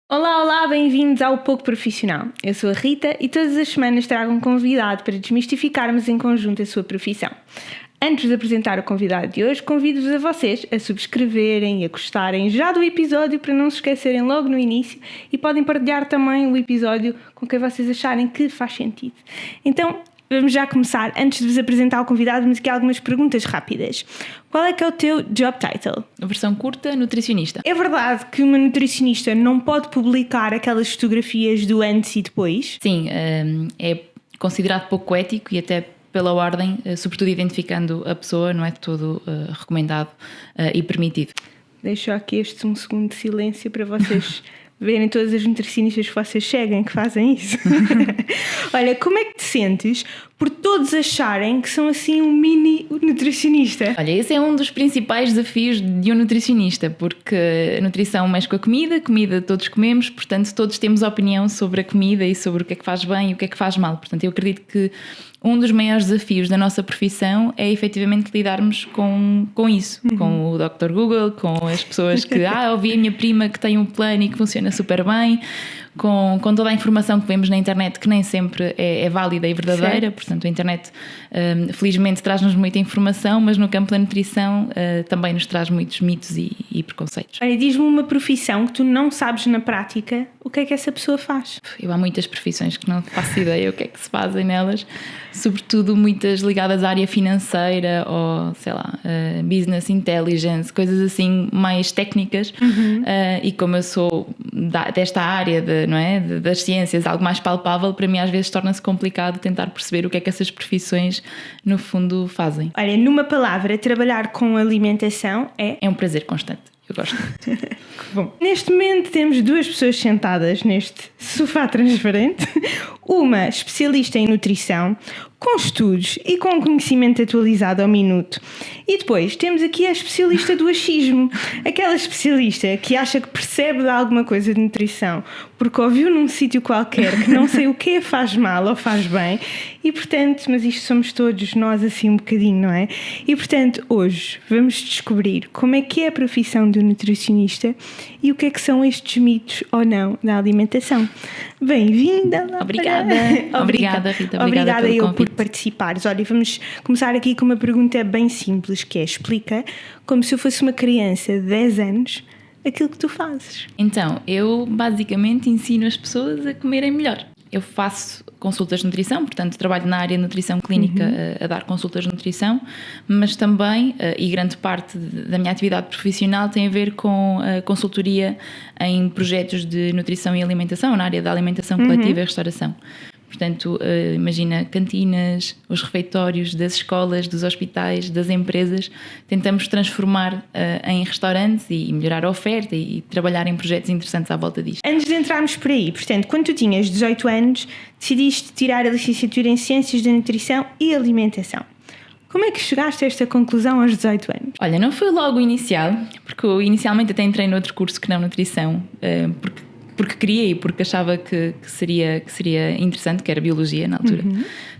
Olá, bem-vindos ao Pouco Profissional. Eu sou a Rita e todas as semanas trago um convidado para desmistificarmos em conjunto a sua profissão. Antes de apresentar o convidado de hoje, convido-vos a vocês a subscreverem e a gostarem já do episódio para não se esquecerem logo no início e podem partilhar também o episódio com quem vocês acharem que faz sentido. Então, vamos já começar. Antes de vos apresentar o convidado, temos aqui algumas perguntas rápidas. Qual é que é o teu job title? A versão curta, nutricionista. É verdade que uma nutricionista não pode publicar aquelas fotografias do antes e depois? Sim, é considerado pouco ético e até pela ordem, sobretudo identificando a pessoa, não é de todo recomendado e permitido. Deixo aqui este um segundo de silêncio para vocês verem todas as nutricionistas que vocês seguem que fazem isso. Olha, como é que te sentes por todos acharem que são assim um mini nutricionista? Olha, esse é um dos principais desafios de um nutricionista, porque a nutrição mexe com a comida todos comemos, portanto todos temos opinião sobre a comida e sobre o que é que faz bem e o que é que faz mal. Portanto, eu acredito que um dos maiores desafios da nossa profissão é efetivamente lidarmos com isso, com o Dr. Google, com as pessoas que ouvi a minha prima que tem um plano e que funciona super bem, com toda a informação que vemos na internet que nem sempre é válida e verdadeira. Certo. Portanto, a internet felizmente traz-nos muita informação, mas no campo da nutrição também nos traz muitos mitos e preconceitos. Olha, diz-me uma profissão que tu não sabes na prática, o que é que essa pessoa faz? Há muitas profissões que não faço ideia o que é que se fazem nelas, sobretudo muitas ligadas à área financeira ou, sei lá, business intelligence, coisas assim mais técnicas. E como eu sou desta área das ciências, algo mais palpável, para mim às vezes torna-se complicado tentar perceber o que é que essas profissões no fundo fazem. Olha, numa palavra, trabalhar com alimentação é um prazer constante. Eu gosto muito. Bom, neste momento temos duas pessoas sentadas neste sofá transparente. Uma especialista em nutrição, com estudos e com conhecimento atualizado ao minuto. E depois temos aqui a especialista do achismo. Aquela especialista que acha que percebe de alguma coisa de nutrição porque ouviu num sítio qualquer que não sei o que faz mal ou faz bem. E portanto, mas isto somos todos nós assim um bocadinho, não é? E portanto, hoje vamos descobrir como é que é a profissão do nutricionista e o que é que são estes mitos ou não da alimentação. Bem-vinda! Obrigada! Obrigada, Rita. Obrigada eu por participares. Olha, vamos começar aqui com uma pergunta bem simples, que é: explica, como se eu fosse uma criança de 10 anos, aquilo que tu fazes. Então, eu basicamente ensino as pessoas a comerem melhor. Eu faço consultas de nutrição, portanto trabalho na área de nutrição clínica a dar consultas de nutrição, mas também, e grande parte da minha atividade profissional tem a ver com a consultoria em projetos de nutrição e alimentação, na área da alimentação coletiva e restauração. Portanto, imagina cantinas, os refeitórios das escolas, dos hospitais, das empresas. Tentamos transformar em restaurantes e melhorar a oferta e trabalhar em projetos interessantes à volta disto. Antes de entrarmos por aí, portanto, quando tu tinhas 18 anos, decidiste tirar a licenciatura em Ciências da Nutrição e Alimentação. Como é que chegaste a esta conclusão aos 18 anos? Olha, não foi logo o inicial, porque eu inicialmente até entrei noutro curso que não nutrição, porque queria e porque achava que seria interessante, que era Biologia na altura.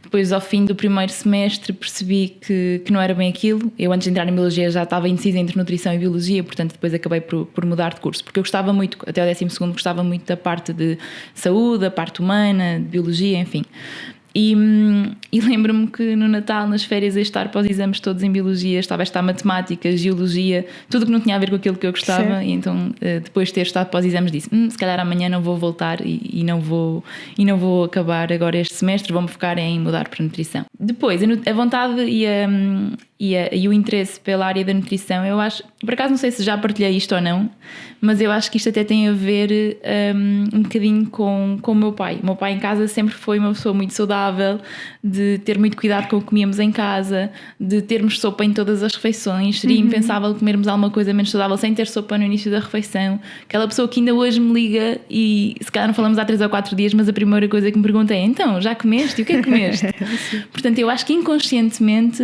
Depois, ao fim do primeiro semestre, percebi que não era bem aquilo. Eu, antes de entrar em Biologia, já estava indecisa entre Nutrição e Biologia, portanto depois acabei por mudar de curso, porque eu gostava muito, até o 12º, gostava muito da parte de saúde, a parte humana, de Biologia, enfim. E lembro-me que no Natal, nas férias, a estar para os exames todos em Biologia, estava a estar Matemática, Geologia, tudo que não tinha a ver com aquilo que eu gostava. Certo. E então, depois de ter estado para os exames, disse, se calhar amanhã não vou voltar e não vou acabar agora este semestre, vou-me focar em mudar para nutrição. Depois, a vontade e o interesse pela área da nutrição, eu acho, por acaso não sei se já partilhei isto ou não, mas eu acho que isto até tem a ver um bocadinho com o meu pai. O meu pai em casa sempre foi uma pessoa muito saudável, de ter muito cuidado com o que comíamos em casa, de termos sopa em todas as refeições. Seria impensável comermos alguma coisa menos saudável sem ter sopa no início da refeição. Aquela pessoa que ainda hoje me liga e se calhar não falamos há 3 ou 4 dias, mas a primeira coisa que me pergunta é: então, já comeste? E o que é que comeste? Portanto, eu acho que inconscientemente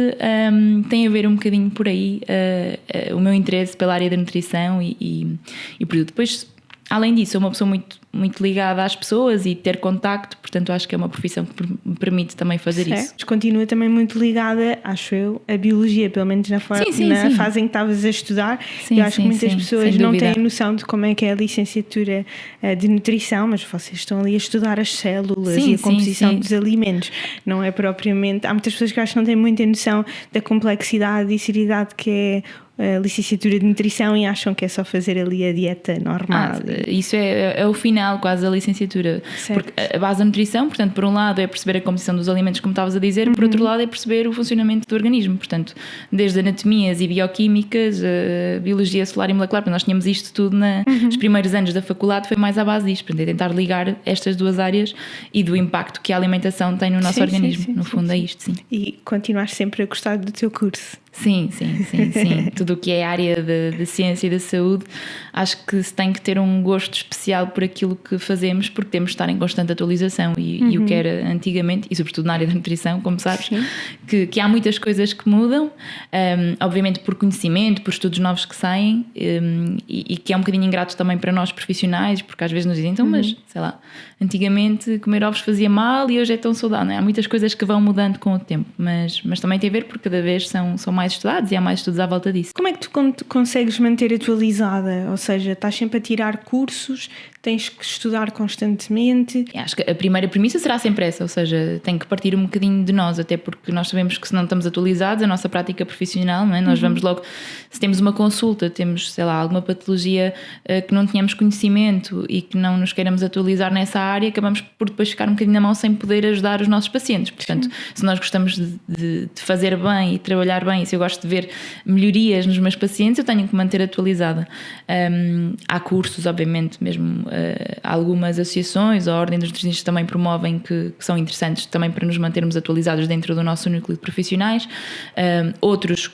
tem a ver um bocadinho por aí o meu interesse pela área da nutrição e por depois Além disso, sou uma pessoa muito ligada às pessoas e ter contacto, portanto acho que é uma profissão que me permite também fazer isso. Continua também muito ligada, acho eu, à biologia, pelo menos na fase em que estavas a estudar. Eu acho que muitas pessoas não têm noção de como é que é a licenciatura de nutrição, mas vocês estão ali a estudar as células e a composição dos alimentos. Não é propriamente... Há muitas pessoas que eu acho que não têm muita noção da complexidade e seriedade que é a licenciatura de nutrição e acham que é só fazer ali a dieta normal. Isso é o final quase da licenciatura. Porque a base da nutrição, portanto, por um lado é perceber a composição dos alimentos, como estavas a dizer, por outro lado é perceber o funcionamento do organismo. Portanto, desde anatomias e bioquímicas, biologia celular e molecular, nós tínhamos isto tudo nos primeiros anos da faculdade, foi mais à base disto, portanto, é tentar ligar estas duas áreas e do impacto que a alimentação tem no nosso organismo. No fundo é isto, sim. E continuares sempre a gostar do teu curso. Sim. Tudo o que é área de ciência e da saúde, acho que se tem que ter um gosto especial por aquilo que fazemos, porque temos de estar em constante atualização e o que era antigamente, e sobretudo na área da nutrição, como sabes, que há muitas coisas que mudam, obviamente por conhecimento, por estudos novos que saem, e que é um bocadinho ingrato também para nós profissionais, porque às vezes nos dizem, então, mas sei lá, antigamente comer ovos fazia mal e hoje é tão saudável, não é? Há muitas coisas que vão mudando com o tempo, mas também tem a ver porque cada vez são mais estudados e há mais estudos à volta disso. Como é que tu consegues manter atualizada? Ou seja, estás sempre a tirar cursos, tens que estudar constantemente? Acho que a primeira premissa será sempre essa, ou seja, tem que partir um bocadinho de nós, até porque nós sabemos que se não estamos atualizados, a nossa prática profissional, não é? Nós vamos logo, se temos uma consulta, temos, sei lá, alguma patologia que não tenhamos conhecimento e que não nos queiramos atualizar nessa área, acabamos por depois ficar um bocadinho na mão sem poder ajudar os nossos pacientes. Portanto, se nós gostamos de fazer bem e trabalhar bem, se eu gosto de ver melhorias nos meus pacientes, eu tenho que me manter atualizada. Há cursos, obviamente, mesmo algumas associações, a Ordem dos Nutricionistas também promovem que são interessantes também para nos mantermos atualizados dentro do nosso núcleo de profissionais. Outros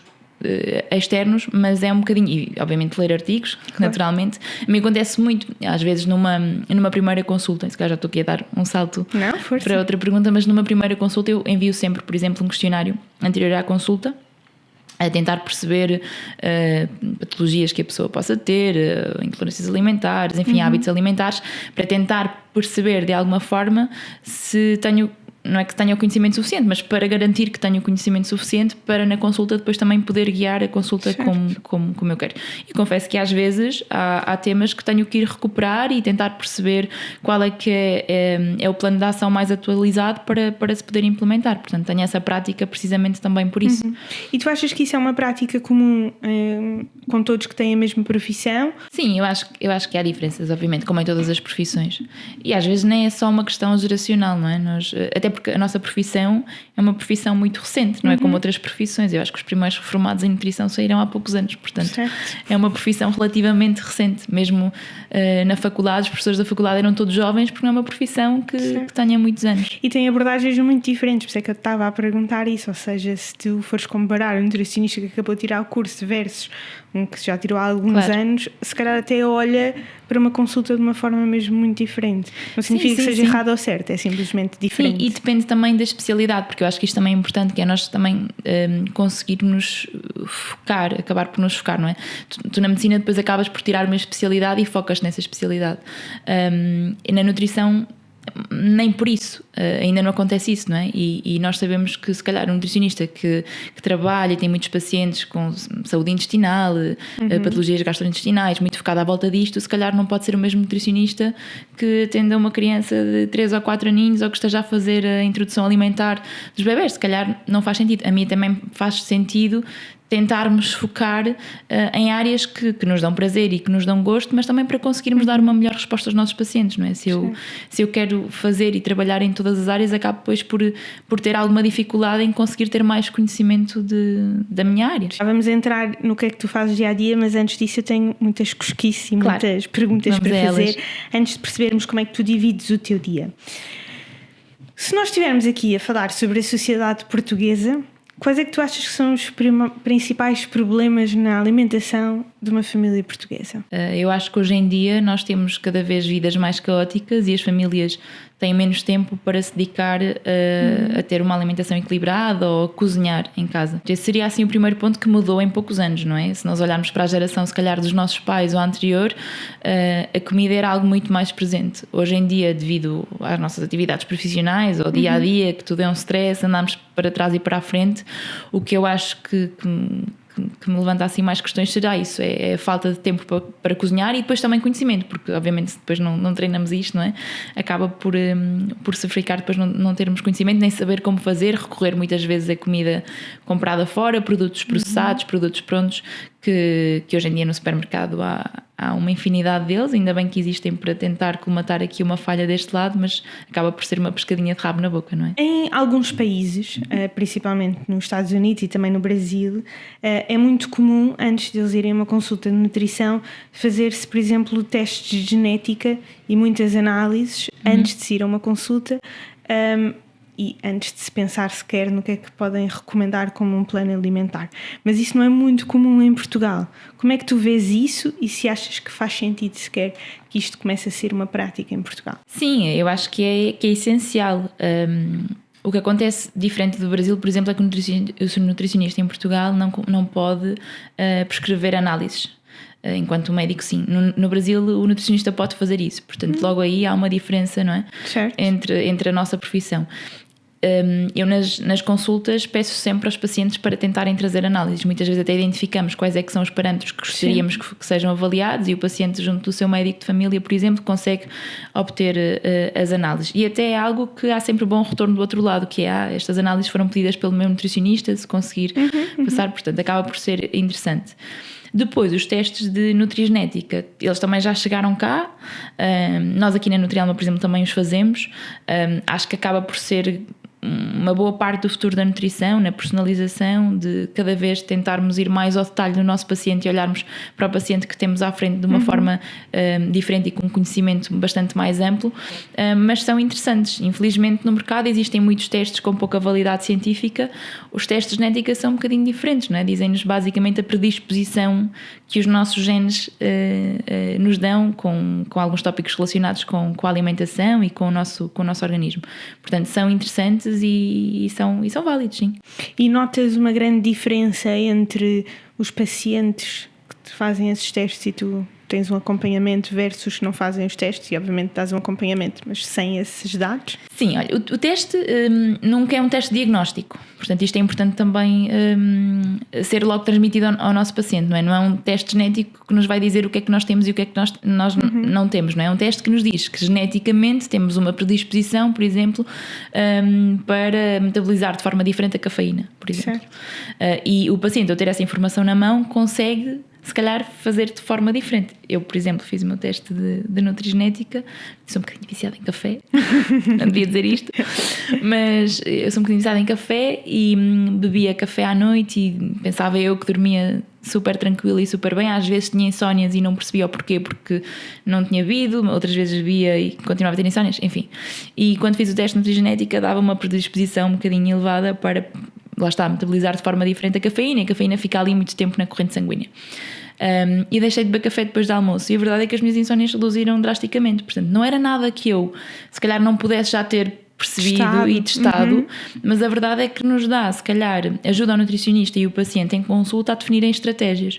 externos, mas é um bocadinho, e obviamente ler artigos, naturalmente. A mim acontece muito, às vezes numa primeira consulta, se calhar já estou aqui a dar um salto para outra pergunta, mas numa primeira consulta eu envio sempre, por exemplo, um questionário anterior à consulta, a tentar perceber patologias que a pessoa possa ter, intolerâncias alimentares, enfim, hábitos alimentares, para tentar perceber de alguma forma se tenho, não é que tenha o conhecimento suficiente, mas para garantir que tenho o conhecimento suficiente para na consulta depois também poder guiar a consulta como eu quero. E confesso que às vezes há temas que tenho que ir recuperar e tentar perceber qual é que é o plano de ação mais atualizado para se poder implementar. Portanto, tenho essa prática precisamente também por isso. E tu achas que isso é uma prática comum com todos que têm a mesma profissão? Sim, eu acho que há diferenças, obviamente, como em todas as profissões. E às vezes nem é só uma questão geracional, não é? Até porque a nossa profissão é uma profissão muito recente, não é como outras profissões. Eu acho que os primeiros reformados em nutrição saíram há poucos anos, portanto é uma profissão relativamente recente. Mesmo na faculdade, os professores da faculdade eram todos jovens, porque não é uma profissão que tenha muitos anos. E tem abordagens muito diferentes, por isso é que eu estava a perguntar isso. Ou seja, se tu fores comparar um nutricionista que acabou de tirar o curso versus um que já tirou há alguns anos, se calhar até olha para uma consulta de uma forma mesmo muito diferente. Não significa que seja errado ou certo, é simplesmente diferente. E depende também da especialidade, porque eu acho que isto também é importante, que é nós também conseguirmos focar, acabar por nos focar, não é? Tu na medicina depois acabas por tirar uma especialidade e focas nessa especialidade. E na nutrição nem por isso, ainda não acontece isso, não é? E nós sabemos que se calhar um nutricionista que trabalha e tem muitos pacientes com saúde intestinal, patologias gastrointestinais, muito focado à volta disto, se calhar não pode ser o mesmo nutricionista que atenda uma criança de 3 ou 4 aninhos ou que esteja a fazer a introdução alimentar dos bebés. Se calhar não faz sentido. A mim também faz sentido tentarmos focar em áreas que nos dão prazer e que nos dão gosto, mas também para conseguirmos dar uma melhor resposta aos nossos pacientes, não é? Se eu quero fazer e trabalhar em todas as áreas, acabo depois por ter alguma dificuldade em conseguir ter mais conhecimento da minha área. Vamos entrar no que é que tu fazes dia a dia, mas antes disso eu tenho muitas cosquices e muitas perguntas para fazer antes de percebermos como é que tu divides o teu dia. Se nós estivermos aqui a falar sobre a sociedade portuguesa, quais é que tu achas que são os principais problemas na alimentação de uma família portuguesa? Eu acho que hoje em dia nós temos cada vez vidas mais caóticas e as famílias têm menos tempo para se dedicar a ter uma alimentação equilibrada ou a cozinhar em casa. Esse seria assim o primeiro ponto que mudou em poucos anos, não é? Se nós olharmos para a geração, se calhar, dos nossos pais ou anterior, a comida era algo muito mais presente. Hoje em dia, devido às nossas atividades profissionais, ao dia a dia, que tudo é um stress, andamos para trás e para a frente, o que eu acho que me levanta assim mais questões será isso, é a falta de tempo para cozinhar e depois também conhecimento, porque obviamente se depois não treinamos isto, não é? Acaba por se verificar depois não termos conhecimento, nem saber como fazer, recorrer muitas vezes a comida comprada fora, produtos processados, produtos prontos, que hoje em dia no supermercado há uma infinidade deles, ainda bem que existem para tentar colmatar aqui uma falha deste lado, mas acaba por ser uma pescadinha de rabo na boca, não é? Em alguns países, principalmente nos Estados Unidos e também no Brasil, é muito comum, antes de eles irem a uma consulta de nutrição, fazer-se, por exemplo, testes de genética e muitas análises antes de se ir a uma consulta, e antes de se pensar sequer no que é que podem recomendar como um plano alimentar. Mas isso não é muito comum em Portugal. Como é que tu vês isso e se achas que faz sentido sequer que isto comece a ser uma prática em Portugal? Sim, eu acho que é essencial. O que acontece diferente do Brasil, por exemplo, é que o nutricionista em Portugal não pode prescrever análises. Enquanto o médico sim. No Brasil o nutricionista pode fazer isso, portanto logo aí há uma diferença, não é? Certo. Entre a nossa profissão. Eu nas consultas peço sempre aos pacientes para tentarem trazer análises, muitas vezes até identificamos quais é que são os parâmetros que gostaríamos que sejam avaliados e o paciente junto do seu médico de família, por exemplo, consegue obter as análises, e até é algo que há sempre bom retorno do outro lado, que é estas análises foram pedidas pelo meu nutricionista, se conseguir passar, portanto acaba por ser interessante. Depois, os testes de nutrigenética, eles também já chegaram cá. Nós aqui na Nutrialma, por exemplo, também os fazemos. Acho que acaba por ser uma boa parte do futuro da nutrição, na personalização, de cada vez tentarmos ir mais ao detalhe do nosso paciente e olharmos para o paciente que temos à frente de uma forma diferente e com um conhecimento bastante mais amplo, mas são interessantes. Infelizmente no mercado existem muitos testes com pouca validade científica. Os testes de genética são um bocadinho diferentes, não é? Dizem-nos basicamente a predisposição que os nossos genes nos dão com alguns tópicos relacionados com a alimentação e com o nosso organismo. Portanto, são interessantes e são válidos, sim. E notas uma grande diferença entre os pacientes que te fazem esses testes e tu tens um acompanhamento versus que não fazem os testes, e obviamente dás um acompanhamento, mas sem esses dados? Sim, olha, o teste nunca é um teste diagnóstico, portanto isto é importante também ser logo transmitido ao nosso paciente, não é? Não é um teste genético que nos vai dizer o que é que nós temos e o que é que nós não temos, não é? É um teste que nos diz que geneticamente temos uma predisposição, por exemplo, para metabolizar de forma diferente a cafeína, por exemplo. E o paciente, ao ter essa informação na mão, consegue se calhar fazer de forma diferente. Eu, por exemplo, fiz o meu teste de nutrigenética, sou um bocadinho viciada em café, não devia dizer isto, mas eu sou um bocadinho viciada em café e bebia café à noite e pensava eu que dormia super tranquila e super bem. Às vezes tinha insónias e não percebia o porquê, porque não tinha bebido, outras vezes bebia e continuava a ter insónias, enfim. E quando fiz o teste de nutrigenética dava uma predisposição um bocadinho elevada para, lá está, metabolizar de forma diferente a cafeína, e a cafeína fica ali muito tempo na corrente sanguínea. E deixei de beber café depois do almoço, e a verdade é que as minhas insónias reduziram drasticamente. Portanto, não era nada que eu se calhar não pudesse já ter percebido e testado, mas a verdade é que nos dá, se calhar, ajuda ao nutricionista e o paciente em consulta a definirem estratégias,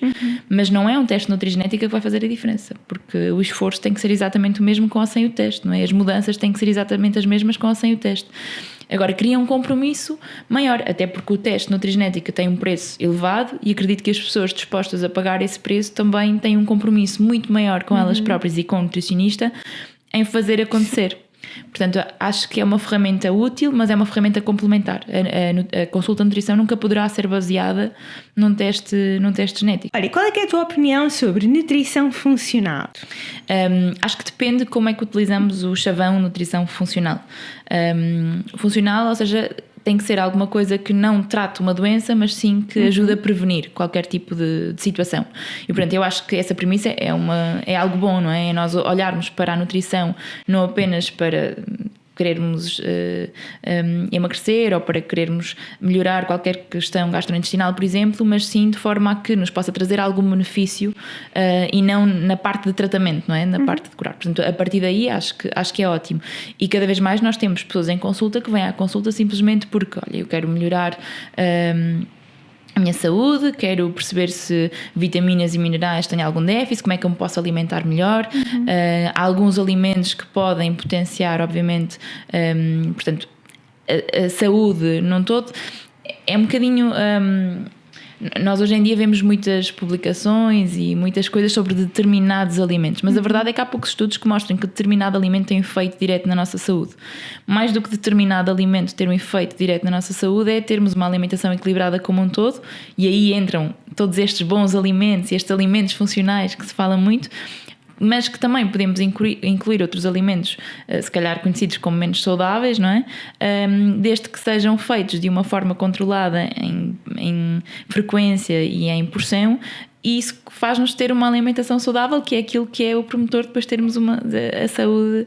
mas não é um teste de nutrigenética que vai fazer a diferença, porque o esforço tem que ser exatamente o mesmo com ou sem o teste, não é? As mudanças têm que ser exatamente as mesmas com ou sem o teste. Agora, cria um compromisso maior, até porque o teste de nutrigenética tem um preço elevado e acredito que as pessoas dispostas a pagar esse preço também têm um compromisso muito maior com elas próprias e com o nutricionista em fazer acontecer. Portanto, acho que é uma ferramenta útil, mas é uma ferramenta complementar. A consulta de nutrição nunca poderá ser baseada num teste genético. Olha, qual é que é a tua opinião sobre nutrição funcional? Acho que depende como é que utilizamos o chavão nutrição funcional. Funcional, ou seja, tem que ser alguma coisa que não trate uma doença, mas sim que ajude a prevenir qualquer tipo de situação. E portanto, eu acho que essa premissa é algo bom, não é? É nós olharmos para a nutrição não apenas para querermos emagrecer ou para querermos melhorar qualquer questão gastrointestinal, por exemplo, mas sim de forma a que nos possa trazer algum benefício e não na parte de tratamento, não é? Na parte de curar. Portanto, a partir daí acho que é ótimo. E cada vez mais nós temos pessoas em consulta que vêm à consulta simplesmente porque, olha, eu quero melhorar a minha saúde, quero perceber se vitaminas e minerais têm algum déficit, como é que eu me posso alimentar melhor. Há alguns alimentos que podem potenciar, obviamente, portanto, a saúde num todo. É um bocadinho... nós hoje em dia vemos muitas publicações e muitas coisas sobre determinados alimentos, mas a verdade é que há poucos estudos que mostram que determinado alimento tem um efeito direto na nossa saúde. Mais do que determinado alimento ter um efeito direto na nossa saúde é termos uma alimentação equilibrada como um todo, e aí entram todos estes bons alimentos e estes alimentos funcionais que se fala muito, mas que também podemos incluir outros alimentos, se calhar conhecidos como menos saudáveis, não é? Desde que sejam feitos de uma forma controlada em frequência e em porção, e isso faz-nos ter uma alimentação saudável, que é aquilo que é o promotor de depois termos a saúde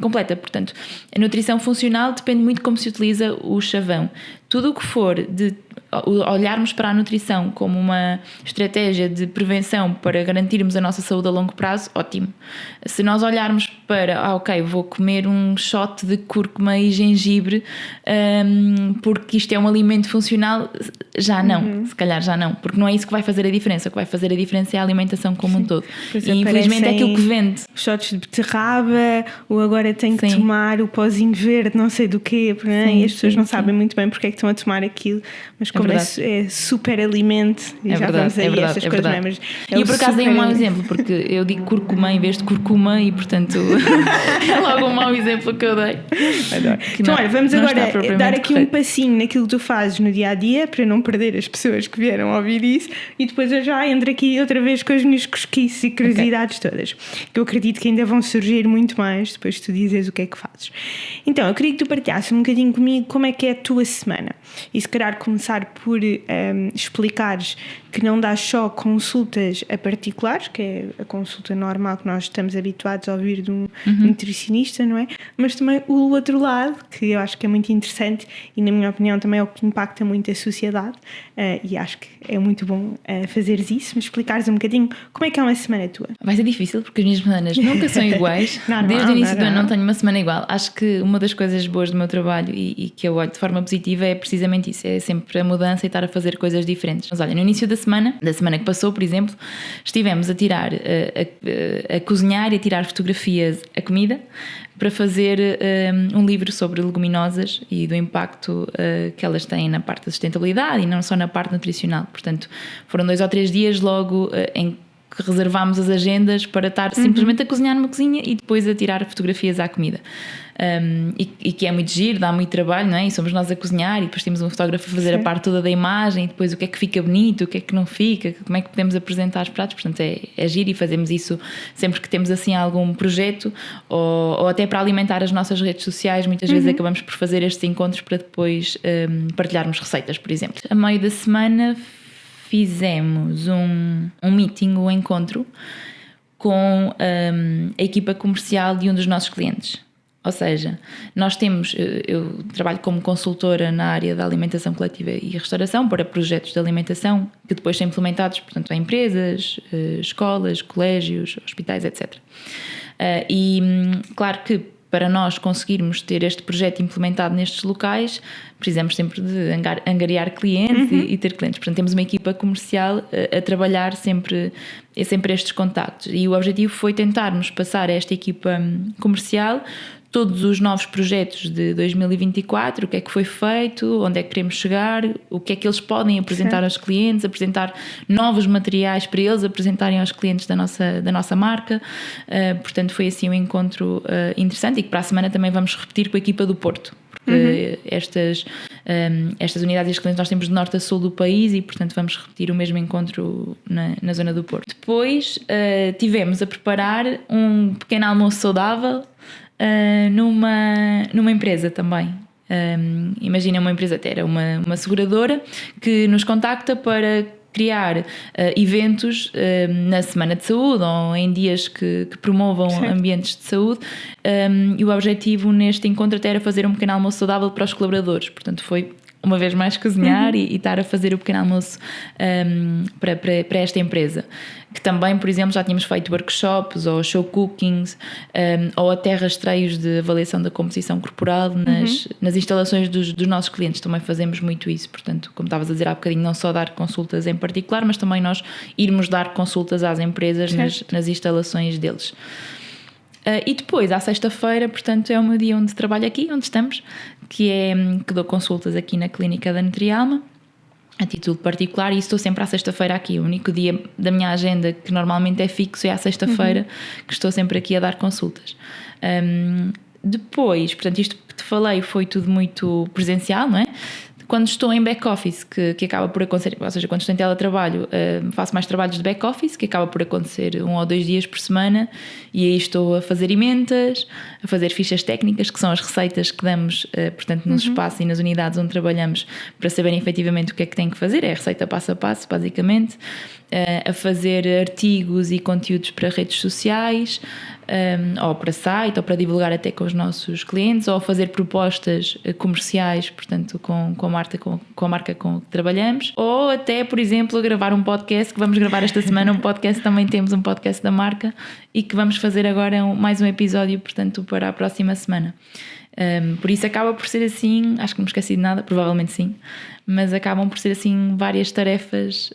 completa. Portanto, a nutrição funcional depende muito de como se utiliza o chavão. Tudo o que for de olharmos para a nutrição como uma estratégia de prevenção para garantirmos a nossa saúde a longo prazo, ótimo. Se nós olharmos para, ok, vou comer um shot de cúrcuma e gengibre porque isto é um alimento funcional, já não, se calhar já não, porque não é isso que vai fazer a diferença. O que vai fazer a diferença é a alimentação como um todo. E infelizmente é aquilo que vende. Shots de beterraba, ou agora tenho que tomar o pozinho verde, não sei do quê, e as pessoas não sabem muito bem porque é que estão a tomar aquilo, mas como é super alimento, e já vamos aí essas coisas mesmo. E por acaso dei um mau exemplo, porque eu digo curcuma em vez de curcuma e portanto é logo um mau exemplo que eu dei. Então olha, vamos agora dar aqui um passinho naquilo que tu fazes no dia a dia para não perder as pessoas que vieram ouvir isso, e depois eu já entro aqui outra vez com as minhas cosquices e curiosidades todas, que eu acredito que ainda vão surgir muito mais depois de tu dizes o que é que fazes. Então eu queria que tu partilhasses um bocadinho comigo como é que é a tua semana, e se calhar começar por explicares que não dás só consultas a particulares, que é a consulta normal que nós estamos habituados a ouvir de um nutricionista, não é? Mas também o outro lado, que eu acho que é muito interessante e na minha opinião também é o que impacta muito a sociedade, e acho que é muito bom fazeres isso, mas explicares um bocadinho como é que é uma semana tua. Vai ser difícil porque as minhas semanas nunca são iguais. Desde o início do ano não tenho uma semana igual. Acho que uma das coisas boas do meu trabalho e que eu olho de forma positiva é precisamente isso, é sempre a mudança e estar a fazer coisas diferentes. Mas olha, no início da semana que passou, por exemplo, estivemos a tirar, a cozinhar e a tirar fotografias a comida para fazer um livro sobre leguminosas e do impacto que elas têm na parte da sustentabilidade e não só na parte nutricional. Portanto, foram 2 ou 3 dias logo em que reservámos as agendas para estar simplesmente a cozinhar numa cozinha e depois a tirar fotografias à comida. E que é muito giro, dá muito trabalho, não é? E somos nós a cozinhar e depois temos um fotógrafo a fazer a parte toda da imagem e depois o que é que fica bonito, o que é que não fica, como é que podemos apresentar os pratos. Portanto é giro, e fazemos isso sempre que temos assim algum projeto ou até para alimentar as nossas redes sociais. Muitas vezes acabamos por fazer estes encontros para depois partilharmos receitas, por exemplo. A meio da semana fizemos um meeting, um encontro com a equipa comercial de um dos nossos clientes. Ou seja, eu trabalho como consultora na área da alimentação coletiva e restauração para projetos de alimentação que depois são implementados, portanto, em empresas, escolas, colégios, hospitais, etc. E claro que para nós conseguirmos ter este projeto implementado nestes locais, precisamos sempre de angariar clientes e ter clientes. Portanto, temos uma equipa comercial a trabalhar sempre estes contactos. E o objetivo foi tentarmos passar a esta equipa comercial todos os novos projetos de 2024, o que é que foi feito, onde é que queremos chegar, o que é que eles podem apresentar aos clientes, apresentar novos materiais para eles apresentarem aos clientes da nossa marca. Portanto, foi assim um encontro interessante, e que para a semana também vamos repetir com a equipa do Porto. Porque estas unidades e os clientes nós temos de norte a sul do país e, portanto, vamos repetir o mesmo encontro na zona do Porto. Depois tivemos a preparar um pequeno almoço saudável numa empresa também. Imagina uma empresa, era uma seguradora que nos contacta para criar eventos na Semana de Saúde ou em dias que promovam ambientes de saúde, e o objetivo neste encontro até era fazer um pequeno almoço saudável para os colaboradores. Portanto, foi uma vez mais cozinhar e estar a fazer o pequeno almoço para esta empresa. Que também, por exemplo, já tínhamos feito workshops ou show cookings, ou até rastreios de avaliação da composição corporal nas instalações dos nossos clientes. Também fazemos muito isso. Portanto, como estavas a dizer há bocadinho, não só dar consultas em particular, mas também nós irmos dar consultas às empresas nas instalações deles. E depois, à sexta-feira, portanto, é o meu dia onde trabalho aqui, onde estamos, que dou consultas aqui na clínica da Nutrialma, a título particular, e estou sempre à sexta-feira aqui. O único dia da minha agenda que normalmente é fixo é à sexta-feira, que estou sempre aqui a dar consultas. Depois, portanto, isto que te falei foi tudo muito presencial, não é? Quando estou em back-office, que acaba por acontecer, ou seja, quando estou em teletrabalho, faço mais trabalhos de back-office, que acaba por acontecer 1 ou 2 dias por semana, e aí estou a fazer emendas, a fazer fichas técnicas, que são as receitas que damos, portanto, nos espaços e nas unidades onde trabalhamos, para saberem efetivamente o que é que têm que fazer, é a receita passo a passo, basicamente, a fazer artigos e conteúdos para redes sociais, ou para site, ou para divulgar até com os nossos clientes, ou fazer propostas comerciais, portanto, com a marca com que trabalhamos, ou até, por exemplo, gravar um podcast, que vamos gravar esta semana, também temos um podcast da marca, e que vamos fazer agora mais um episódio, portanto, para a próxima semana. Por isso acaba por ser assim, acho que não me esqueci de nada, provavelmente sim, mas acabam por ser assim várias tarefas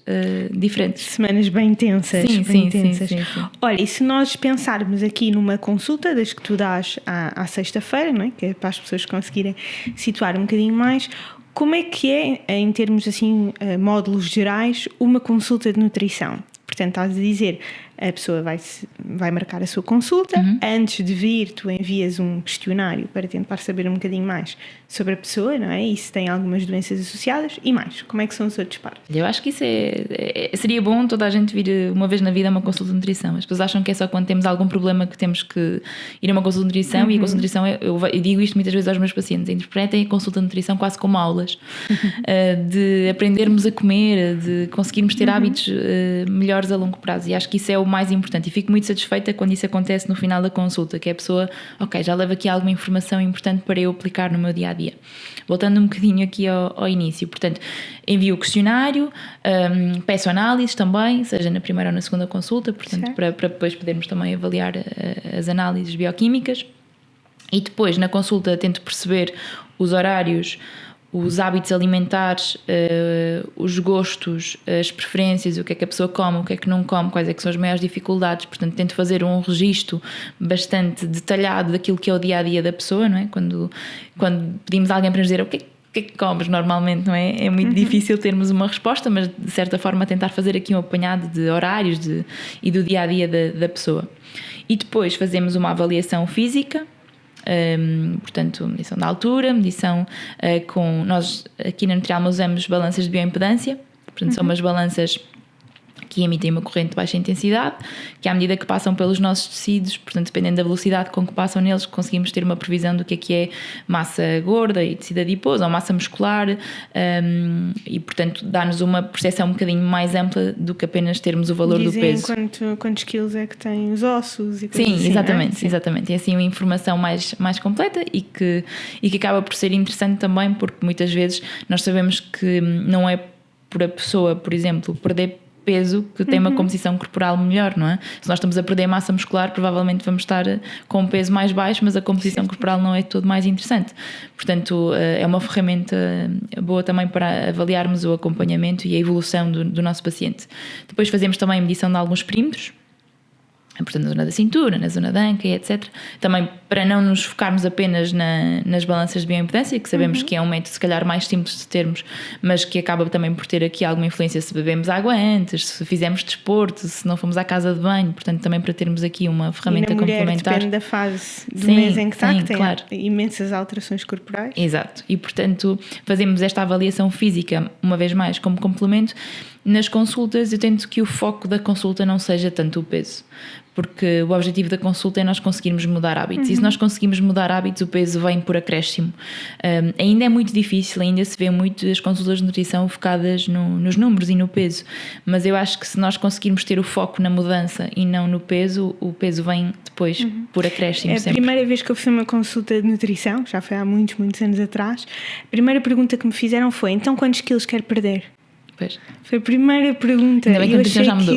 diferentes. Semanas bem intensas. Sim. Olha, e se nós pensarmos aqui numa consulta das que tu dás à sexta-feira, não é? Que é para as pessoas conseguirem situar um bocadinho mais, como é que é, em termos assim, módulos gerais, uma consulta de nutrição? Portanto, estás a dizer, a pessoa vai marcar a sua consulta, antes de vir tu envias um questionário para tentar saber um bocadinho mais sobre a pessoa, não é? E se tem algumas doenças associadas, e mais, como é que são os outros passos? Eu acho que isso seria bom toda a gente vir uma vez na vida a uma consulta de nutrição. As pessoas acham que é só quando temos algum problema que temos que ir a uma consulta de nutrição, e a consulta de nutrição, eu digo isto muitas vezes aos meus pacientes, interpretem a consulta de nutrição quase como aulas, de aprendermos a comer, de conseguirmos ter hábitos melhores a longo prazo, e acho que isso é o mais importante, e fico muito satisfeita quando isso acontece no final da consulta, que é a pessoa, ok, já leva aqui alguma informação importante para eu aplicar no meu dia-a-dia. Voltando um bocadinho aqui ao início, portanto, envio o questionário, peço análises também, seja na primeira ou na segunda consulta, portanto, para depois podermos também avaliar as análises bioquímicas, e depois na consulta tento perceber os horários, os hábitos alimentares, os gostos, as preferências, o que é que a pessoa come, o que é que não come, quais é que são as maiores dificuldades. Portanto, tento fazer um registro bastante detalhado daquilo que é o dia-a-dia da pessoa, não é? Quando pedimos a alguém para nos dizer o que é que comes normalmente, não é? É muito difícil termos uma resposta, mas de certa forma tentar fazer aqui um apanhado de horários e do dia-a-dia da pessoa. E depois fazemos uma avaliação física, portanto, medição da altura, medição nós aqui na Nutrialma usamos balanças de bioimpedância, portanto são umas balanças que emitem uma corrente de baixa intensidade, que à medida que passam pelos nossos tecidos, portanto dependendo da velocidade com que passam neles, conseguimos ter uma previsão do que é massa gorda e tecido adiposo ou massa muscular, e portanto dá-nos uma percepção um bocadinho mais ampla do que apenas termos o valor do peso. Quantos quilos é que têm os ossos e sim, assim, exatamente, exatamente. É assim uma informação mais completa e que acaba por ser interessante também, porque muitas vezes nós sabemos que não é por a pessoa, por exemplo, perder peso que tem uma composição corporal melhor, não é? Se nós estamos a perder massa muscular, provavelmente vamos estar com um peso mais baixo, mas a composição corporal não é todo mais interessante. Portanto, é uma ferramenta boa também para avaliarmos o acompanhamento e a evolução do nosso paciente. Depois fazemos também a medição de alguns perímetros, portanto na zona da cintura, na zona da anca, etc. Também para não nos focarmos apenas nas balanças de bioimpedância, que sabemos que é um método se calhar mais simples de termos, mas que acaba também por ter aqui alguma influência se bebemos água antes, se fizermos desporto, se não fomos à casa de banho, portanto também para termos aqui uma ferramenta e na mulher, complementar. Depende da fase do mês em que está, que tem claro, imensas alterações corporais. Exato, e portanto fazemos esta avaliação física uma vez mais como complemento, nas consultas eu tento que o foco da consulta não seja tanto o peso, porque o objetivo da consulta é nós conseguirmos mudar hábitos, e se nós conseguimos mudar hábitos, o peso vem por acréscimo. Ainda é muito difícil, ainda se vê muito as consultas de nutrição focadas nos números e no peso, mas eu acho que se nós conseguirmos ter o foco na mudança e não no peso, o peso vem depois por acréscimo. A primeira vez que eu fiz uma consulta de nutrição, já foi há muitos anos atrás, a primeira pergunta que me fizeram foi: então quantos quilos quer perder? Pois. Foi a primeira pergunta. Ainda bem que a nutrição já mudou.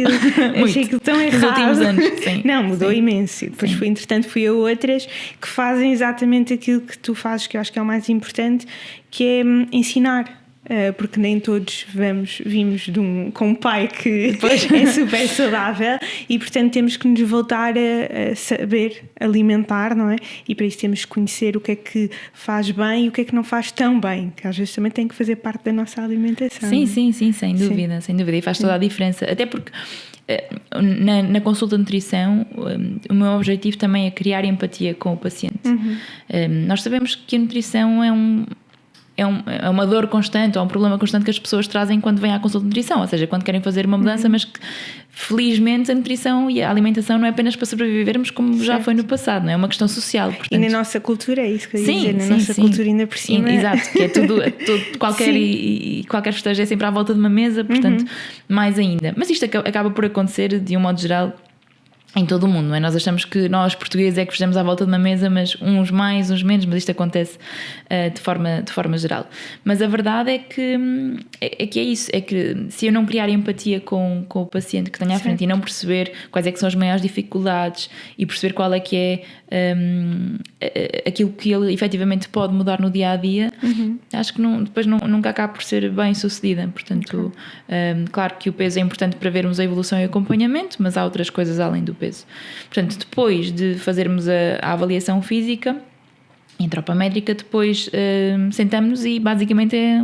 Achei aquilo tão errado. Nos últimos anos, sim. Não, mudou sim. imenso. E depois entretanto fui a outras que fazem exatamente aquilo que tu fazes, que eu acho que é o mais importante, que é ensinar. Porque nem todos vimos com um pai que é super saudável, e portanto temos que nos voltar a saber alimentar, não é? E para isso temos que conhecer o que é que faz bem e o que é que não faz tão bem, que às vezes também tem que fazer parte da nossa alimentação. Sim, sem dúvida, e faz toda a diferença, até porque na consulta de nutrição o meu objetivo também é criar empatia com o paciente. Nós sabemos que a nutrição é uma dor constante, ou um problema constante que as pessoas trazem quando vêm à consulta de nutrição, ou seja, quando querem fazer uma mudança, mas que felizmente a nutrição e a alimentação não é apenas para sobrevivermos, como já foi no passado, não é? É uma questão social. Portanto, e na nossa cultura é isso que eu ia dizer, na nossa cultura ainda por cima. Exato, que é tudo qualquer festejo é sempre à volta de uma mesa, portanto, mais ainda. Mas isto acaba por acontecer de um modo geral em todo o mundo, não é? Nós achamos que nós portugueses é que fizemos à volta de uma mesa, mas uns mais, uns menos, mas isto acontece de forma geral. Mas a verdade é que é isso, é que se eu não criar empatia com o paciente que tenho à frente e não perceber quais é que são as maiores dificuldades e perceber qual é que é aquilo que ele efetivamente pode mudar no dia a dia, acho que depois nunca acaba por ser bem sucedida. Portanto, claro que o peso é importante para vermos a evolução e acompanhamento, mas há outras coisas além do peso. Portanto, depois de fazermos a avaliação física e antropométrica, depois sentamos e basicamente é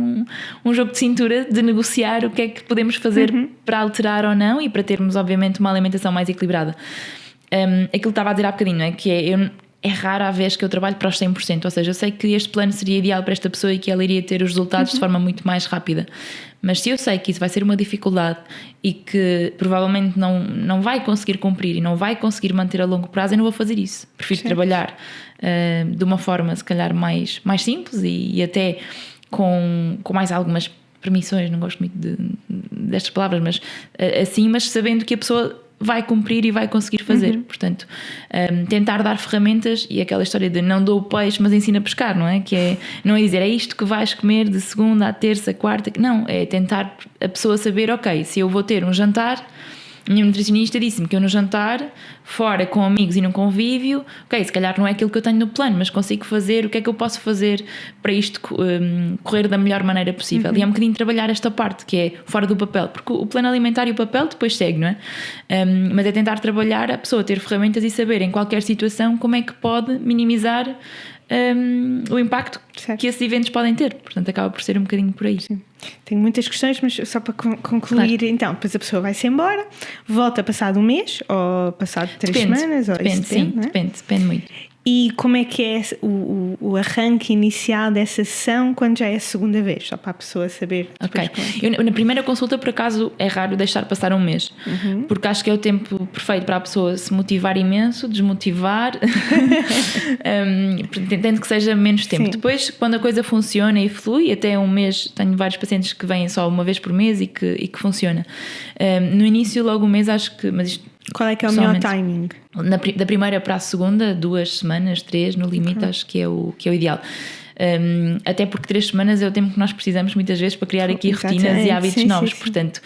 um jogo de cintura de negociar o que é que podemos fazer para alterar ou não e para termos obviamente uma alimentação mais equilibrada. Aquilo que estava a dizer há bocadinho, não é? Que é rara a vez que eu trabalho para os 100%, ou seja, eu sei que este plano seria ideal para esta pessoa e que ela iria ter os resultados de forma muito mais rápida, mas se eu sei que isso vai ser uma dificuldade e que provavelmente não vai conseguir cumprir e não vai conseguir manter a longo prazo, eu não vou fazer isso. Prefiro trabalhar de uma forma se calhar mais simples e até com mais algumas permissões, não gosto muito destas palavras, mas assim, mas sabendo que a pessoa vai cumprir e vai conseguir fazer. Portanto, tentar dar ferramentas, e aquela história de não dou o peixe mas ensina a pescar, não é? Que não é dizer é isto que vais comer de segunda à terça, quarta, não, é tentar a pessoa saber, ok, se eu vou ter um jantar, a minha nutricionista disse-me que eu no jantar, fora com amigos e num convívio, ok, se calhar não é aquilo que eu tenho no plano, mas consigo fazer, o que é que eu posso fazer para isto correr da melhor maneira possível. E é um bocadinho trabalhar esta parte que é fora do papel, porque o plano alimentar e o papel depois segue, não é? Mas é tentar trabalhar a pessoa ter ferramentas e saber em qualquer situação como é que pode minimizar o impacto que esses eventos podem ter. Portanto, acaba por ser um bocadinho por aí. Sim. Tenho muitas questões, mas só para concluir, claro. Então, depois a pessoa vai-se embora, volta passado um mês ou passado 3 semanas? Depende muito. E como é que é o arranque inicial dessa sessão quando já é a segunda vez? Só para a pessoa saber. Ok. Eu, na primeira consulta, por acaso, é raro deixar passar um mês, porque acho que é o tempo perfeito para a pessoa se motivar imenso, desmotivar, tentando que seja menos tempo. Sim. Depois, quando a coisa funciona e flui, até um mês, tenho vários pacientes que vêm só uma vez por mês e que funciona. No início, logo um mês, acho que... Mas isto, qual é que é o melhor timing? Da primeira para a segunda, 2 semanas, 3 no limite, acho que é o ideal. Até porque 3 semanas é o tempo que nós precisamos muitas vezes para criar aqui rotinas e hábitos novos. Sim. Portanto,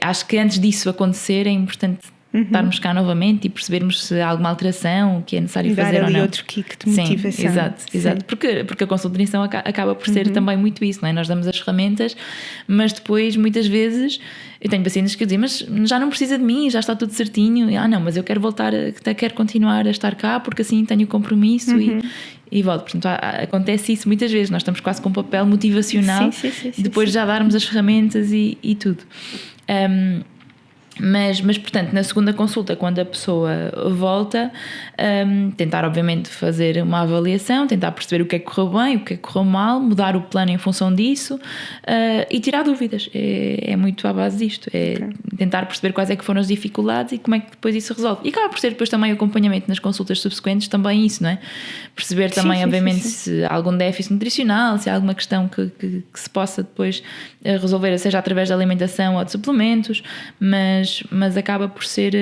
acho que antes disso acontecer é importante estarmos cá novamente e percebermos se há alguma alteração que é necessário fazer ou não. Outro kick de motivação. Sim, exato. Porque a consulta de nutrição acaba por ser também muito isso, não é? Nós damos as ferramentas, mas depois muitas vezes eu tenho pacientes que dizem, mas já não precisa de mim, já está tudo certinho. Não, mas eu quero voltar, quero continuar a estar cá porque assim tenho compromisso e volto. Portanto, acontece isso muitas vezes, nós estamos quase com um papel motivacional depois já darmos as ferramentas e tudo. Mas, portanto, na segunda consulta, quando a pessoa volta, tentar obviamente fazer uma avaliação, tentar perceber o que é que correu bem, o que é que correu mal, mudar o plano em função disso, e tirar dúvidas. É muito à base disto, tentar perceber quais é que foram as dificuldades e como é que depois isso se resolve. E acaba por ser depois também o acompanhamento nas consultas subsequentes, também isso, não é? Perceber também, obviamente, se há algum déficit nutricional, se há alguma questão que se possa depois resolver, seja através da alimentação ou de suplementos, mas acaba por ser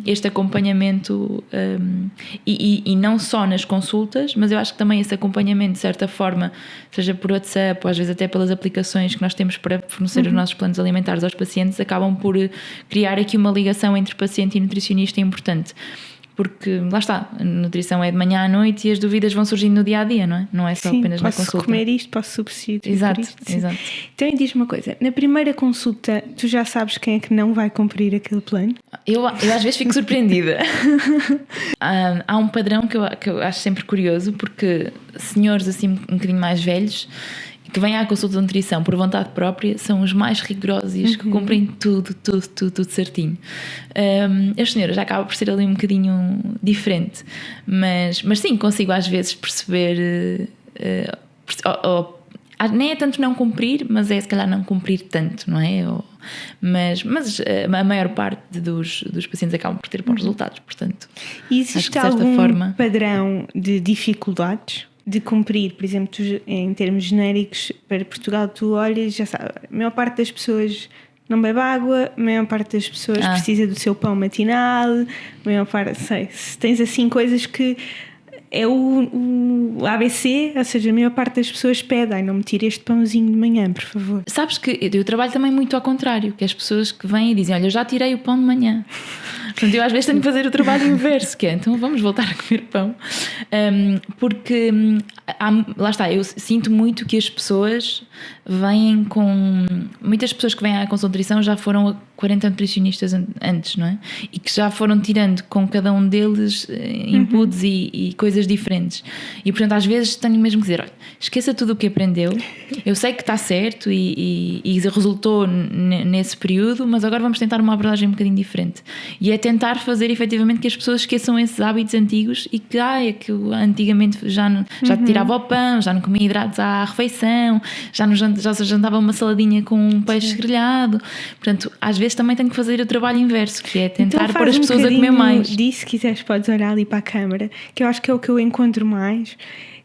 este acompanhamento, e não só nas consultas, mas eu acho que também esse acompanhamento, de certa forma, seja por WhatsApp ou às vezes até pelas aplicações que nós temos para fornecer os nossos planos alimentares aos pacientes, acabam por criar aqui uma ligação entre paciente e nutricionista importante. Porque, lá está, a nutrição é de manhã à noite e as dúvidas vão surgindo no dia-a-dia, não é? Não é só apenas na consulta. Posso comer isto, posso substituir exato, isto. Exato. Então, diz-me uma coisa. Na primeira consulta, tu já sabes quem é que não vai cumprir aquele plano? Eu às vezes fico surpreendida. Há um padrão que eu acho sempre curioso, porque senhores assim um bocadinho mais velhos que vêm à consulta de nutrição por vontade própria são os mais rigorosos e os que cumprem tudo certinho. As senhoras já acaba por ser ali um bocadinho diferente, mas sim, consigo às vezes perceber, nem é tanto não cumprir, mas é se calhar não cumprir tanto, não é? Mas a maior parte dos pacientes acabam por ter bons resultados, portanto. E existe algum padrão de dificuldades de cumprir? Por exemplo, tu, em termos genéricos, para Portugal, tu olhas, já sabes, a maior parte das pessoas não bebe água, a maior parte das pessoas precisa do seu pão matinal, a maior parte, se tens assim coisas que é o ABC, ou seja, a maior parte das pessoas pede, não me tire este pãozinho de manhã, por favor. Sabes que eu trabalho também muito ao contrário, que as pessoas que vêm e dizem, olha, eu já tirei o pão de manhã. Portanto, eu às vezes tenho que fazer o trabalho inverso, que é, então vamos voltar a comer pão. Porque, lá está, eu sinto muito que as pessoas vêm com... Muitas pessoas que vêm à consulta de nutrição já foram a 40 nutricionistas antes, não é? E que já foram tirando com cada um deles inputs e coisas diferentes. E, portanto, às vezes tenho mesmo que dizer, olha, esqueça tudo o que aprendeu, eu sei que está certo e resultou nesse período, mas agora vamos tentar uma abordagem um bocadinho diferente. E é tentar fazer efetivamente que as pessoas esqueçam esses hábitos antigos e que, é que eu antigamente já tirava o pão, já não comia hidratos à refeição, já jantava uma saladinha com um peixe grelhado. Portanto, às vezes também tenho que fazer o trabalho inverso, que é tentar então pôr as pessoas a comer mais. Disso, se quiseres, podes olhar ali para a câmara, que eu acho que é o que eu encontro mais,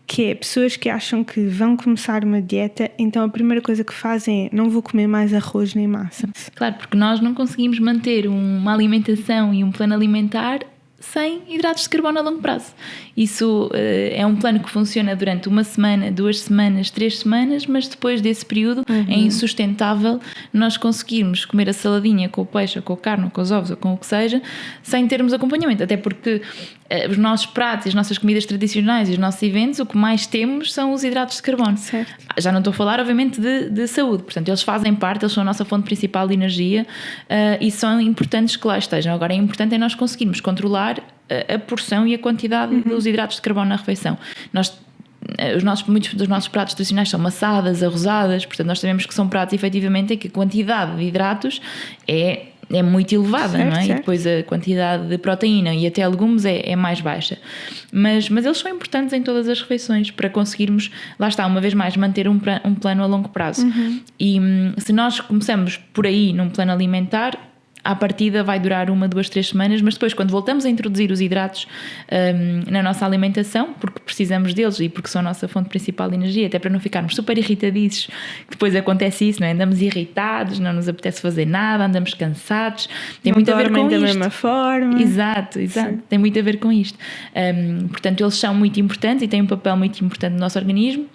que é pessoas que acham que vão começar uma dieta, então a primeira coisa que fazem é, não vou comer mais arroz nem massa. Claro, porque nós não conseguimos manter uma alimentação e um plano alimentar sem hidratos de carbono a longo prazo. Isso é um plano que funciona durante 1 semana, 2 semanas, 3 semanas, mas depois desse período é insustentável nós conseguirmos comer a saladinha com o peixe, ou com a carne, ou com os ovos, ou com o que seja, sem termos acompanhamento. Até porque os nossos pratos, as nossas comidas tradicionais e os nossos eventos, o que mais temos são os hidratos de carbono. Certo. Já não estou a falar, obviamente, de saúde. Portanto, eles fazem parte, eles são a nossa fonte principal de energia e são importantes que lá estejam. Agora, é importante nós conseguirmos controlar a porção e a quantidade dos hidratos de carbono na refeição. Muitos dos nossos pratos tradicionais são massadas, arrozadas, portanto nós sabemos que são pratos efetivamente em que a quantidade de hidratos é muito elevada, certo, não é? Certo. E depois a quantidade de proteína e até legumes é mais baixa. Mas eles são importantes em todas as refeições para conseguirmos, lá está, uma vez mais, manter um plano a longo prazo. E se nós começamos por aí num plano alimentar, à partida vai durar 1, 2, 3 semanas, mas depois quando voltamos a introduzir os hidratos na nossa alimentação, porque precisamos deles e porque são a nossa fonte principal de energia, até para não ficarmos super irritadiços, depois acontece isso, não é? Andamos irritados, não nos apetece fazer nada, andamos cansados, tem muito a ver com isto. Da mesma forma. Exato, Sim. Tem muito a ver com isto. Portanto, eles são muito importantes e têm um papel muito importante no nosso organismo.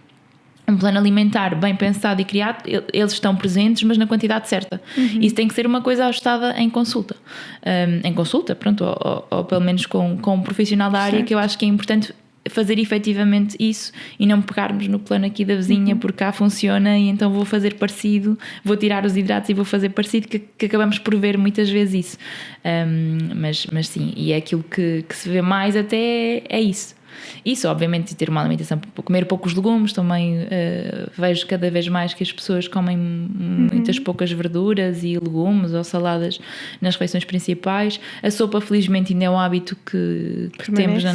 Um plano alimentar bem pensado e criado, eles estão presentes, mas na quantidade certa. Isso tem que ser uma coisa ajustada em consulta. Pronto, ou pelo menos com um profissional da área, certo. Que eu acho que é importante fazer efetivamente isso e não pegarmos no plano aqui da vizinha porque cá funciona e então vou fazer parecido, vou tirar os hidratos e vou fazer parecido, que acabamos por ver muitas vezes isso. Mas sim, e é aquilo que se vê mais até é isso. Isso, obviamente, ter uma alimentação, comer poucos legumes, também vejo cada vez mais que as pessoas comem muitas poucas verduras e legumes ou saladas nas refeições principais. A sopa, felizmente, ainda é um hábito que temos na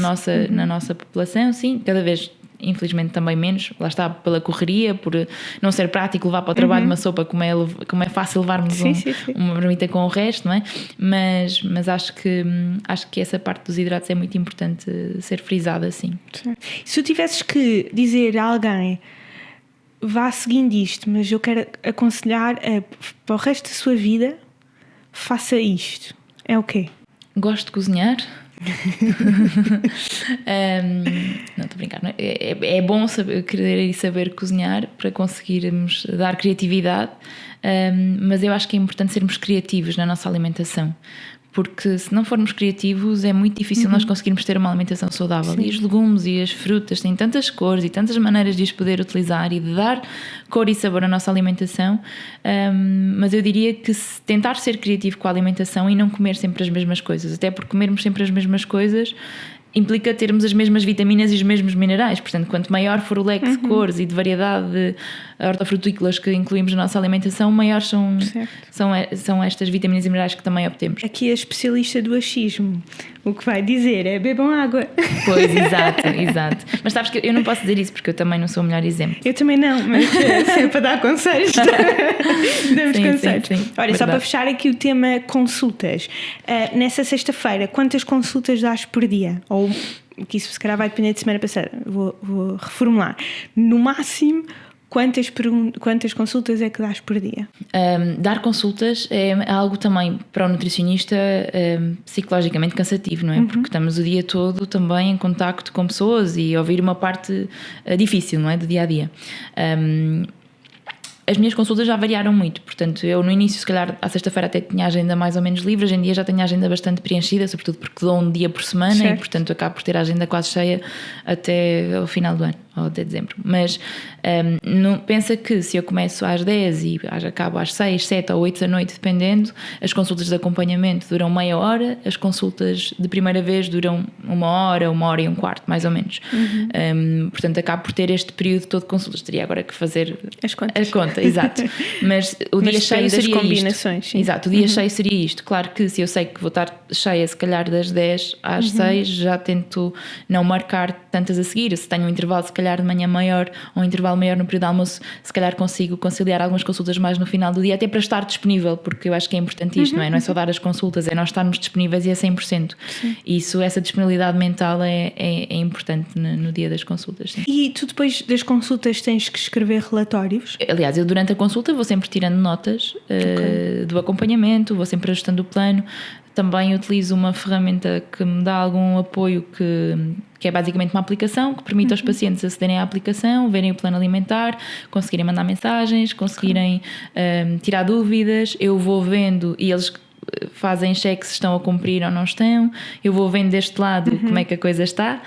nossa população, sim, cada vez, infelizmente, também menos, lá está, pela correria, por não ser prático levar para o trabalho uma sopa, como é fácil levarmos uma marmita com o resto, não é? Mas acho que essa parte dos hidratos é muito importante ser frisada, assim. Se tu tivesses que dizer a alguém, vá seguindo isto, mas eu quero aconselhar para o resto da sua vida, faça isto, é o quê? Gosto de cozinhar. Não, estou a brincar, não é? É bom querer e saber cozinhar para conseguirmos dar criatividade, mas eu acho que é importante sermos criativos na nossa alimentação, porque se não formos criativos é muito difícil nós conseguirmos ter uma alimentação saudável. Sim. E os legumes e as frutas têm tantas cores e tantas maneiras de os poder utilizar e de dar cor e sabor à nossa alimentação, mas eu diria que tentar ser criativo com a alimentação e não comer sempre as mesmas coisas, até porque comermos sempre as mesmas coisas implica termos as mesmas vitaminas e os mesmos minerais. Portanto, quanto maior for o leque de cores e de variedade de hortofrutícolas que incluímos na nossa alimentação, maiores são estas vitaminas e minerais que também obtemos. Aqui a especialista do achismo, o que vai dizer é bebam água. Pois, exato. Mas sabes que eu não posso dizer isso porque eu também não sou o melhor exemplo. Eu também não, mas sempre a dar conselhos. Damos conselhos. Sim. Olha, verdade. Só para fechar aqui o tema consultas. Nessa sexta-feira, quantas consultas dás por dia? Ou que isso se calhar vai depender de semana passada. Vou reformular. No máximo, quantas consultas é que dás por dia? Dar consultas é algo também para o nutricionista psicologicamente cansativo, não é? Porque estamos o dia todo também em contacto com pessoas e ouvir uma parte difícil, não é? Do dia a dia. As minhas consultas já variaram muito, portanto eu no início se calhar à sexta-feira até tinha a agenda mais ou menos livre, hoje em dia já tenho a agenda bastante preenchida, sobretudo porque dou um dia por semana, certo. E portanto acabo por ter a agenda quase cheia até ao final do ano, ou até dezembro. Mas não, pensa que se eu começo às 10 e acabo às 6, 7 ou 8 da noite, dependendo, as consultas de acompanhamento duram meia hora, as consultas de primeira vez duram uma hora e um quarto, mais ou menos. Portanto acabo por ter este período todo de consultas, teria agora que fazer a conta, exato. Mas o dia cheio seria combinações, isto. Sim. Exato, o dia cheio seria isto. Claro que se eu sei que vou estar cheia se calhar das 10 às 6, já tento não marcar tantas a seguir. Se tenho um intervalo se calhar de manhã maior ou um intervalo maior no período de almoço, se calhar consigo conciliar algumas consultas mais no final do dia, até para estar disponível, porque eu acho que é importante isto, não é? Não é só dar as consultas, é nós estarmos disponíveis e a 100%. Isso, essa disponibilidade mental é importante no dia das consultas. Sim. E tu depois das consultas tens que escrever relatórios? Aliás, eu durante a consulta vou sempre tirando notas do acompanhamento, vou sempre ajustando o plano. Também utilizo uma ferramenta que me dá algum apoio que é basicamente uma aplicação que permite aos pacientes acederem à aplicação, verem o plano alimentar, conseguirem mandar mensagens, conseguirem tirar dúvidas. Eu vou vendo e eles fazem check se estão a cumprir ou não estão. Eu vou vendo deste lado como é que a coisa está.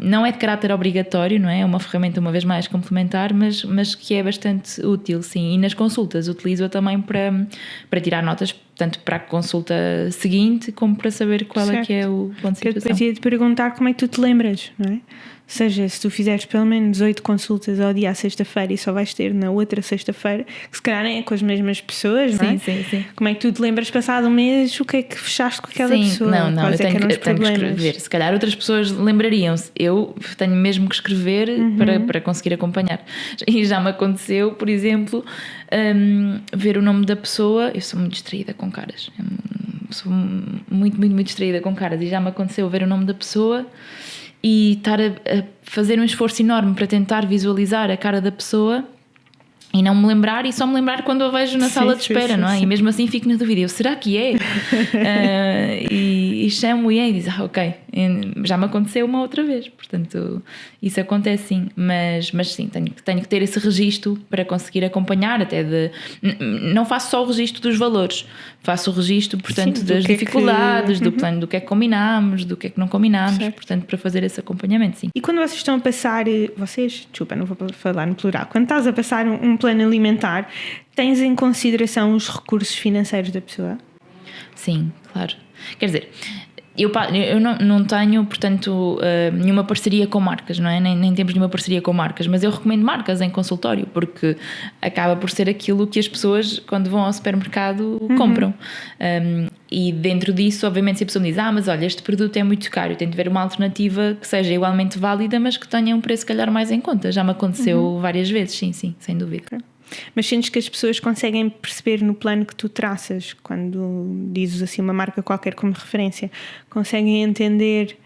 Não é de caráter obrigatório, não é? É uma ferramenta uma vez mais complementar, mas que é bastante útil, sim. E nas consultas utilizo-a também para tirar notas, tanto para a consulta seguinte como para saber qual é que é o ponto de situação. Eu depois ia te perguntar como é que tu te lembras, não é? Ou seja, se tu fizeres pelo menos 8 consultas ao dia à sexta-feira e só vais ter na outra sexta-feira, que se calhar é com as mesmas pessoas, não é? Sim. Como é que tu te lembras passado um mês o que é que fechaste com aquela pessoa? Não, eu tenho que escrever. Se calhar outras pessoas lembrariam-se. Eu tenho mesmo que escrever para conseguir acompanhar. E já me aconteceu, por exemplo, ver o nome da pessoa. Eu sou muito distraída com caras. Sou muito distraída com caras. E já me aconteceu ver o nome da pessoa e estar a fazer um esforço enorme para tentar visualizar a cara da pessoa e não me lembrar, e só me lembrar quando a vejo na sala de espera, não é? Sim. E mesmo assim fico na dúvida, será que é? E chamo e diz, ok, já me aconteceu uma outra vez, portanto isso acontece sim, mas sim, tenho que ter esse registro para conseguir acompanhar, até não faço só o registro dos valores, faço o registro, portanto, das dificuldades, do plano, do que é que combinámos, do que é que não combinámos, portanto, para fazer esse acompanhamento, sim. E quando vocês estão a passar, desculpa, não vou falar no plural, quando estás a passar um plano alimentar, tens em consideração os recursos financeiros da pessoa? Sim, claro. Quer dizer, eu não tenho, portanto, nenhuma parceria com marcas, não é? Nem temos nenhuma parceria com marcas, mas eu recomendo marcas em consultório, porque acaba por ser aquilo que as pessoas, quando vão ao supermercado, compram. E dentro disso, obviamente, se a pessoa me diz, mas olha, este produto é muito caro, eu tenho de ver uma alternativa que seja igualmente válida, mas que tenha um preço, se calhar, mais em conta. Já me aconteceu várias vezes, sim, sem dúvida. Okay. Mas sentes que as pessoas conseguem perceber no plano que tu traças, quando dizes assim uma marca qualquer como referência, conseguem entender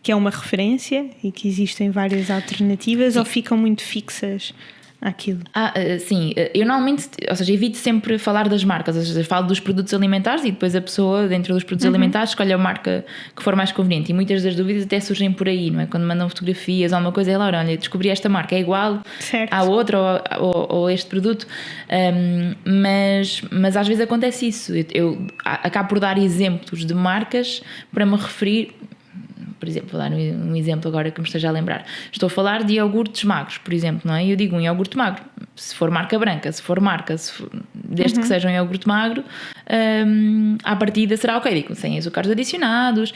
que é uma referência e que existem várias alternativas, ou ficam muito fixas àquilo? Sim, eu normalmente, ou seja, evito sempre falar das marcas, ou seja, falo dos produtos alimentares e depois a pessoa dentro dos produtos alimentares escolhe a marca que for mais conveniente, e muitas das dúvidas até surgem por aí, não é? Quando mandam fotografias ou alguma coisa, Laura, olha, descobri esta marca, é igual à outra ou este produto, mas às vezes acontece isso, eu acabo por dar exemplos de marcas para me referir. Por exemplo, vou dar um exemplo agora que me esteja a lembrar. Estou a falar de iogurtes magros, por exemplo, não é? Eu digo um iogurte magro, se for marca branca, desde que seja um iogurte magro, à partida será ok. Digo, sem açúcares adicionados,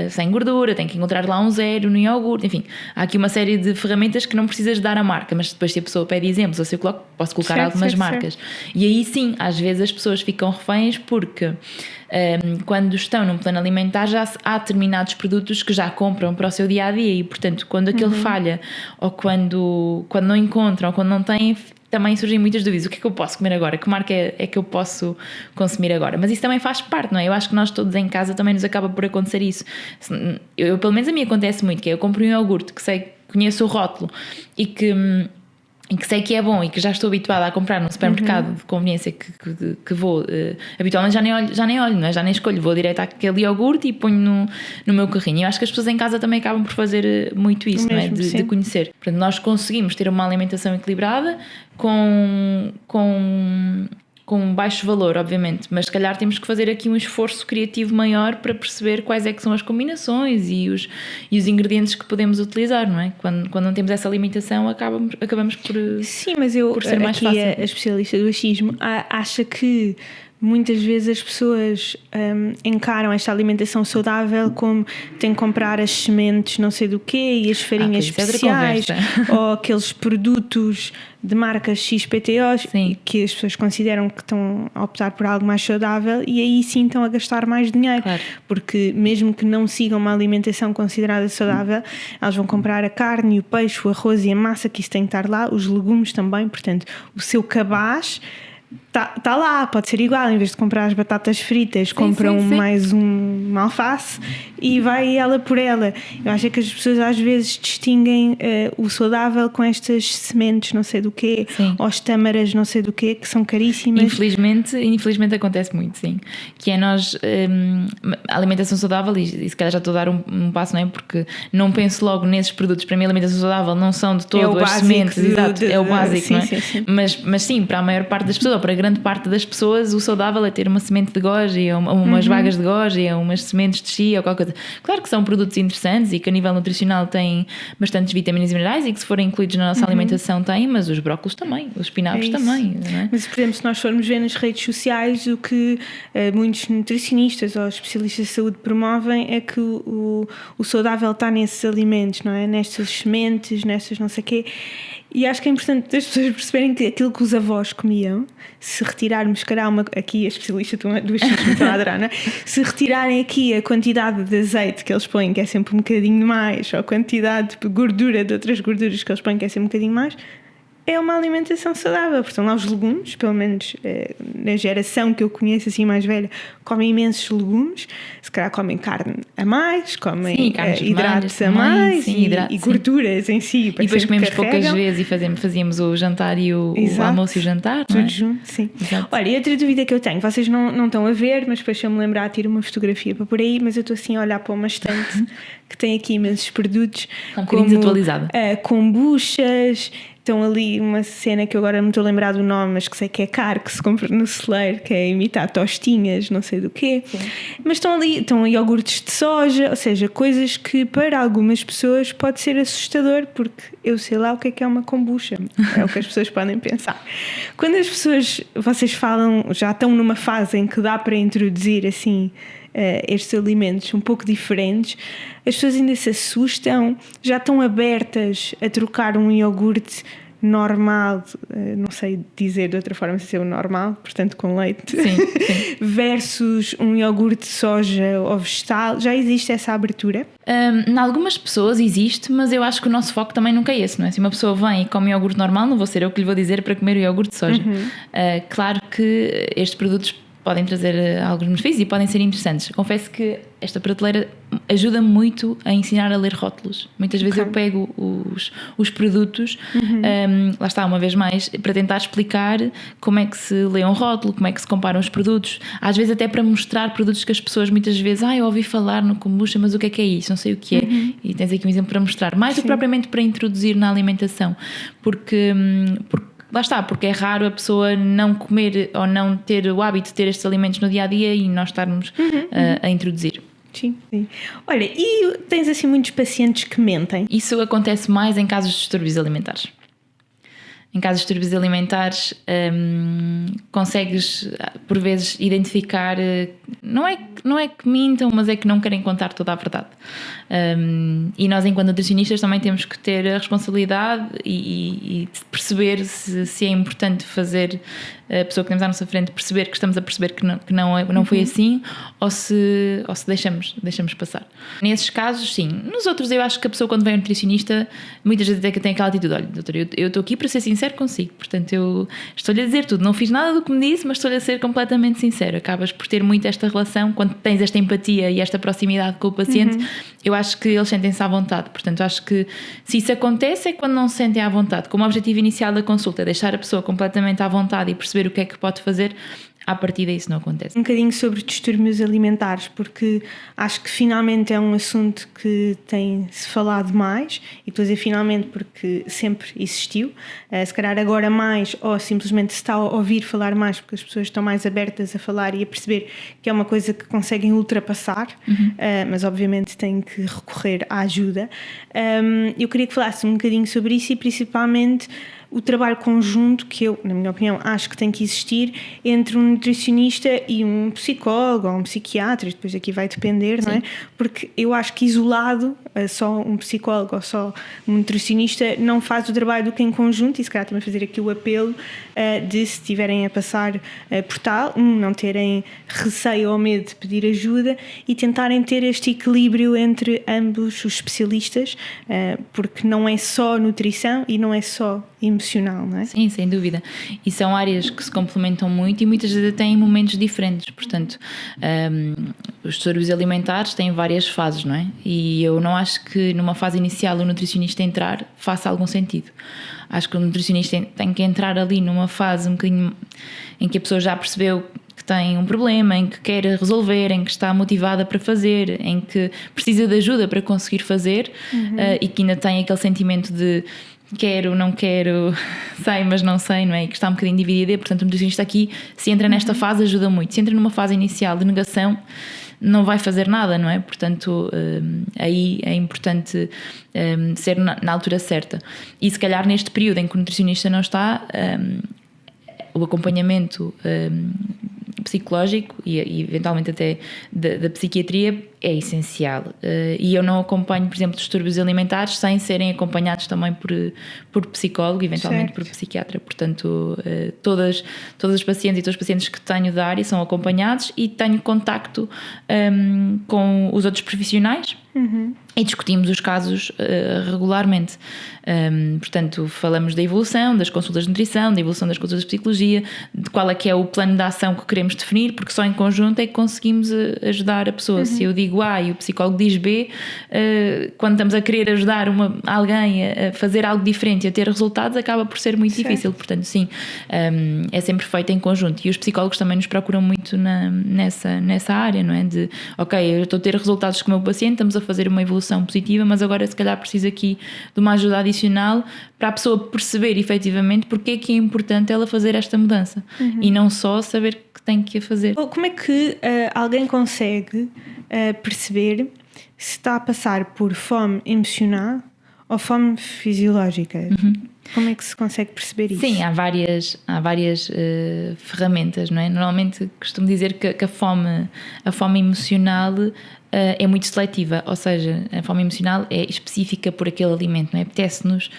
sem gordura, tem que encontrar lá um zero no iogurte, enfim. Há aqui uma série de ferramentas que não precisas dar à marca, mas depois se a pessoa pede exemplos, ou se eu posso colocar algumas marcas. E aí sim, às vezes as pessoas ficam reféns porque quando estão num plano alimentar já há determinados produtos que já compram para o seu dia-a-dia e, portanto, quando aquele falha ou quando não encontram ou quando não têm, também surgem muitas dúvidas. O que é que eu posso comer agora? Que marca é que eu posso consumir agora? Mas isso também faz parte, não é? Eu acho que nós todos em casa também nos acaba por acontecer isso. Pelo menos a mim acontece muito, que é eu compro um iogurte que conheço o rótulo e que sei que é bom e que já estou habituada a comprar num supermercado de conveniência que vou, habitualmente já nem olho, não é? Já nem escolho, vou direto àquele iogurte e ponho no meu carrinho. E eu acho que as pessoas em casa também acabam por fazer muito isso, não é? De conhecer. Portanto, nós conseguimos ter uma alimentação equilibrada com baixo valor, obviamente, mas se calhar temos que fazer aqui um esforço criativo maior para perceber quais é que são as combinações e os ingredientes que podemos utilizar, não é? Quando não temos essa limitação, acabamos por sim, mas por ser mais fácil. A especialista do achismo acha que muitas vezes as pessoas encaram esta alimentação saudável como têm que comprar as sementes não sei do quê e as farinhas especiais ou aqueles produtos de marcas XPTOs que as pessoas consideram que estão a optar por algo mais saudável e aí sim estão a gastar mais dinheiro, porque mesmo que não sigam uma alimentação considerada saudável, elas vão comprar a carne, o peixe, o arroz e a massa, que isso tem que estar lá, os legumes também, portanto o seu cabaz está lá, pode ser igual. Em vez de comprar as batatas fritas, compram mais uma alface e vai ela por ela. Eu acho que as pessoas às vezes distinguem o saudável com estas sementes não sei do quê, ou as tâmaras não sei do quê, que são caríssimas. Infelizmente acontece muito, sim. Que é nós, a alimentação saudável, e se calhar já estou a dar um passo, não é? Porque não penso logo nesses produtos. Para mim a alimentação saudável não são de todo as sementes, exato, é o básico, não é? Sim. Mas sim, para a maior parte das pessoas, para a grande parte das pessoas, o saudável é ter uma semente de goji, ou umas vagas de goji, ou umas sementes de chia, ou qualquer coisa. Claro que são produtos interessantes e que a nível nutricional têm bastantes vitaminas e minerais e que se forem incluídos na nossa alimentação têm, mas os brócolos também, os espinafres também, não é? Mas, por exemplo, se nós formos ver nas redes sociais, o que muitos nutricionistas ou especialistas de saúde promovem é que o saudável está nesses alimentos, não é? Nestas sementes, nestas não sei o quê. E acho que é importante as pessoas perceberem que aquilo que os avós comiam, se retirarmos, se calhar aqui a especialista do achismo está a adorar, não é? Se retirarem aqui a quantidade de azeite que eles põem, que é sempre um bocadinho mais, ou a quantidade de gordura, de outras gorduras que eles põem, que é sempre um bocadinho mais, é uma alimentação saudável. Porque estão lá os legumes, pelo menos na geração que eu conheço assim mais velha, comem imensos legumes, se calhar comem carne a mais, comem hidratos a mais e gorduras em si. E depois comemos poucas vezes e fazíamos o jantar e o almoço e o jantar, tudo junto, sim. Exato. Olha, e outra dúvida que eu tenho, vocês não estão a ver, mas depois se eu me lembrar tiro uma fotografia para por aí, mas eu estou assim a olhar para uma estante que tem aqui imensos produtos, como desatualizada. Kombuchas. Estão ali uma cena que eu agora não estou a lembrar do nome, mas que sei que é caro, que se compra no celeiro, que é imitar tostinhas, não sei do quê. Sim. Mas estão iogurtes de soja, ou seja, coisas que para algumas pessoas pode ser assustador, porque eu sei lá o que é uma kombucha. É o que as pessoas podem pensar. Quando vocês falam, já estão numa fase em que dá para introduzir assim estes alimentos um pouco diferentes, as pessoas ainda se assustam, já estão abertas a trocar um iogurte normal, não sei dizer de outra forma se é o normal, portanto com leite, Sim, sim. versus um iogurte de soja ou vegetal. Já existe essa abertura? Em algumas pessoas existe, mas eu acho que o nosso foco também nunca é esse, não é? Se uma pessoa vem e come iogurte normal, não vou ser eu que lhe vou dizer para comer o iogurte de soja. Claro que estes produtos podem trazer alguns benefícios e podem ser interessantes. Confesso que esta prateleira ajuda muito a ensinar a ler rótulos. Muitas vezes eu pego os produtos, lá está, uma vez mais, para tentar explicar como é que se lê um rótulo, como é que se comparam os produtos. Às vezes até para mostrar produtos que as pessoas muitas vezes, eu ouvi falar no kombucha, mas o que é isso? Não sei o que é. E tens aqui um exemplo para mostrar. Mais do que propriamente para introduzir na alimentação. Porque lá está, porque é raro a pessoa não comer ou não ter o hábito de ter estes alimentos no dia-a-dia e nós estarmos a introduzir. Sim. Olha, e tens assim muitos pacientes que mentem? Isso acontece mais em casos de distúrbios alimentares. Em casos de distúrbios alimentares, consegues por vezes identificar, não é que mintam, mas é que não querem contar toda a verdade. E nós, enquanto nutricionistas, também temos que ter a responsabilidade e perceber se é importante fazer a pessoa que temos à nossa frente perceber que estamos a perceber que não foi assim, ou se deixamos passar. Nesses casos, sim. Nos outros, eu acho que a pessoa, quando vem ao nutricionista, muitas vezes até que tem aquela atitude: olha, doutor, eu estou aqui para ser sincero consigo, portanto eu estou-lhe a dizer tudo, não fiz nada do que me disse, mas estou-lhe a ser completamente sincero. Acabas por ter muito esta relação, quando tens esta empatia e esta proximidade com o paciente, eu acho que eles sentem-se à vontade. Portanto, acho que se isso acontece é quando não se sentem à vontade. Como o objetivo inicial da consulta é deixar a pessoa completamente à vontade e perceber o que é que pode fazer, à partida isso não acontece. Um bocadinho sobre distúrbios alimentares, porque acho que finalmente é um assunto que tem-se falado mais, e estou a dizer finalmente porque sempre existiu, se calhar agora mais, ou simplesmente se está a ouvir falar mais porque as pessoas estão mais abertas a falar e a perceber que é uma coisa que conseguem ultrapassar, mas obviamente têm que recorrer à ajuda. Eu queria que falasse um bocadinho sobre isso e principalmente o trabalho conjunto que eu, na minha opinião, acho que tem que existir entre um nutricionista e um psicólogo ou um psiquiatra, e depois aqui vai depender, não é? Porque eu acho que isolado, só um psicólogo ou só um nutricionista não faz o trabalho do que em conjunto, e se calhar também fazer aqui o apelo de, se estiverem a passar por tal, não terem receio ou medo de pedir ajuda e tentarem ter este equilíbrio entre ambos os especialistas, porque não é só nutrição e não é só emocional, não é? Sim, sem dúvida. E são áreas que se complementam muito e muitas vezes têm momentos diferentes. Portanto, os distúrbios alimentares têm várias fases, não é? E eu não acho que numa fase inicial o nutricionista entrar faça algum sentido. Acho que o nutricionista tem que entrar ali numa fase um bocadinho em que a pessoa já percebeu que tem um problema, em que quer resolver, em que está motivada para fazer, em que precisa de ajuda para conseguir fazer, e que ainda tem aquele sentimento de quero, não quero, sei, mas não sei, não é? E que está um bocadinho dividida. Portanto, o nutricionista aqui, se entra nesta fase, ajuda muito. Se entra numa fase inicial de negação, não vai fazer nada, não é? Portanto, aí é importante ser na altura certa. E se calhar neste período em que o nutricionista não está, o acompanhamento psicológico e eventualmente até da psiquiatria é essencial. E eu não acompanho, por exemplo, distúrbios alimentares sem serem acompanhados também por psicólogo, eventualmente por psiquiatra. Portanto, todas as pacientes e todos os pacientes que tenho da área são acompanhados e tenho contacto com os outros profissionais. E discutimos os casos regularmente. Portanto, falamos da evolução das consultas de nutrição, da evolução das consultas de psicologia, de qual é que é o plano de ação que queremos definir, porque só em conjunto é que conseguimos ajudar a pessoa. Se eu digo A e o psicólogo diz B, quando estamos a querer ajudar alguém a fazer algo diferente e a ter resultados, acaba por ser muito difícil. Portanto, sim, é sempre feito em conjunto. E os psicólogos também nos procuram muito nessa área, não é? De, ok, eu estou a ter resultados com o meu paciente, estamos a fazer uma evolução positiva, mas agora se calhar preciso aqui de uma ajuda adicional para a pessoa perceber efetivamente porque é que é importante ela fazer esta mudança e não só saber que tem que a fazer. Como é que alguém consegue perceber se está a passar por fome emocional ou fome fisiológica? Como é que se consegue perceber isso? Sim, há várias ferramentas, não é? Normalmente costumo dizer que a fome emocional é muito seletiva, ou seja, a fome emocional é específica por aquele alimento, não é? Apetece-nos,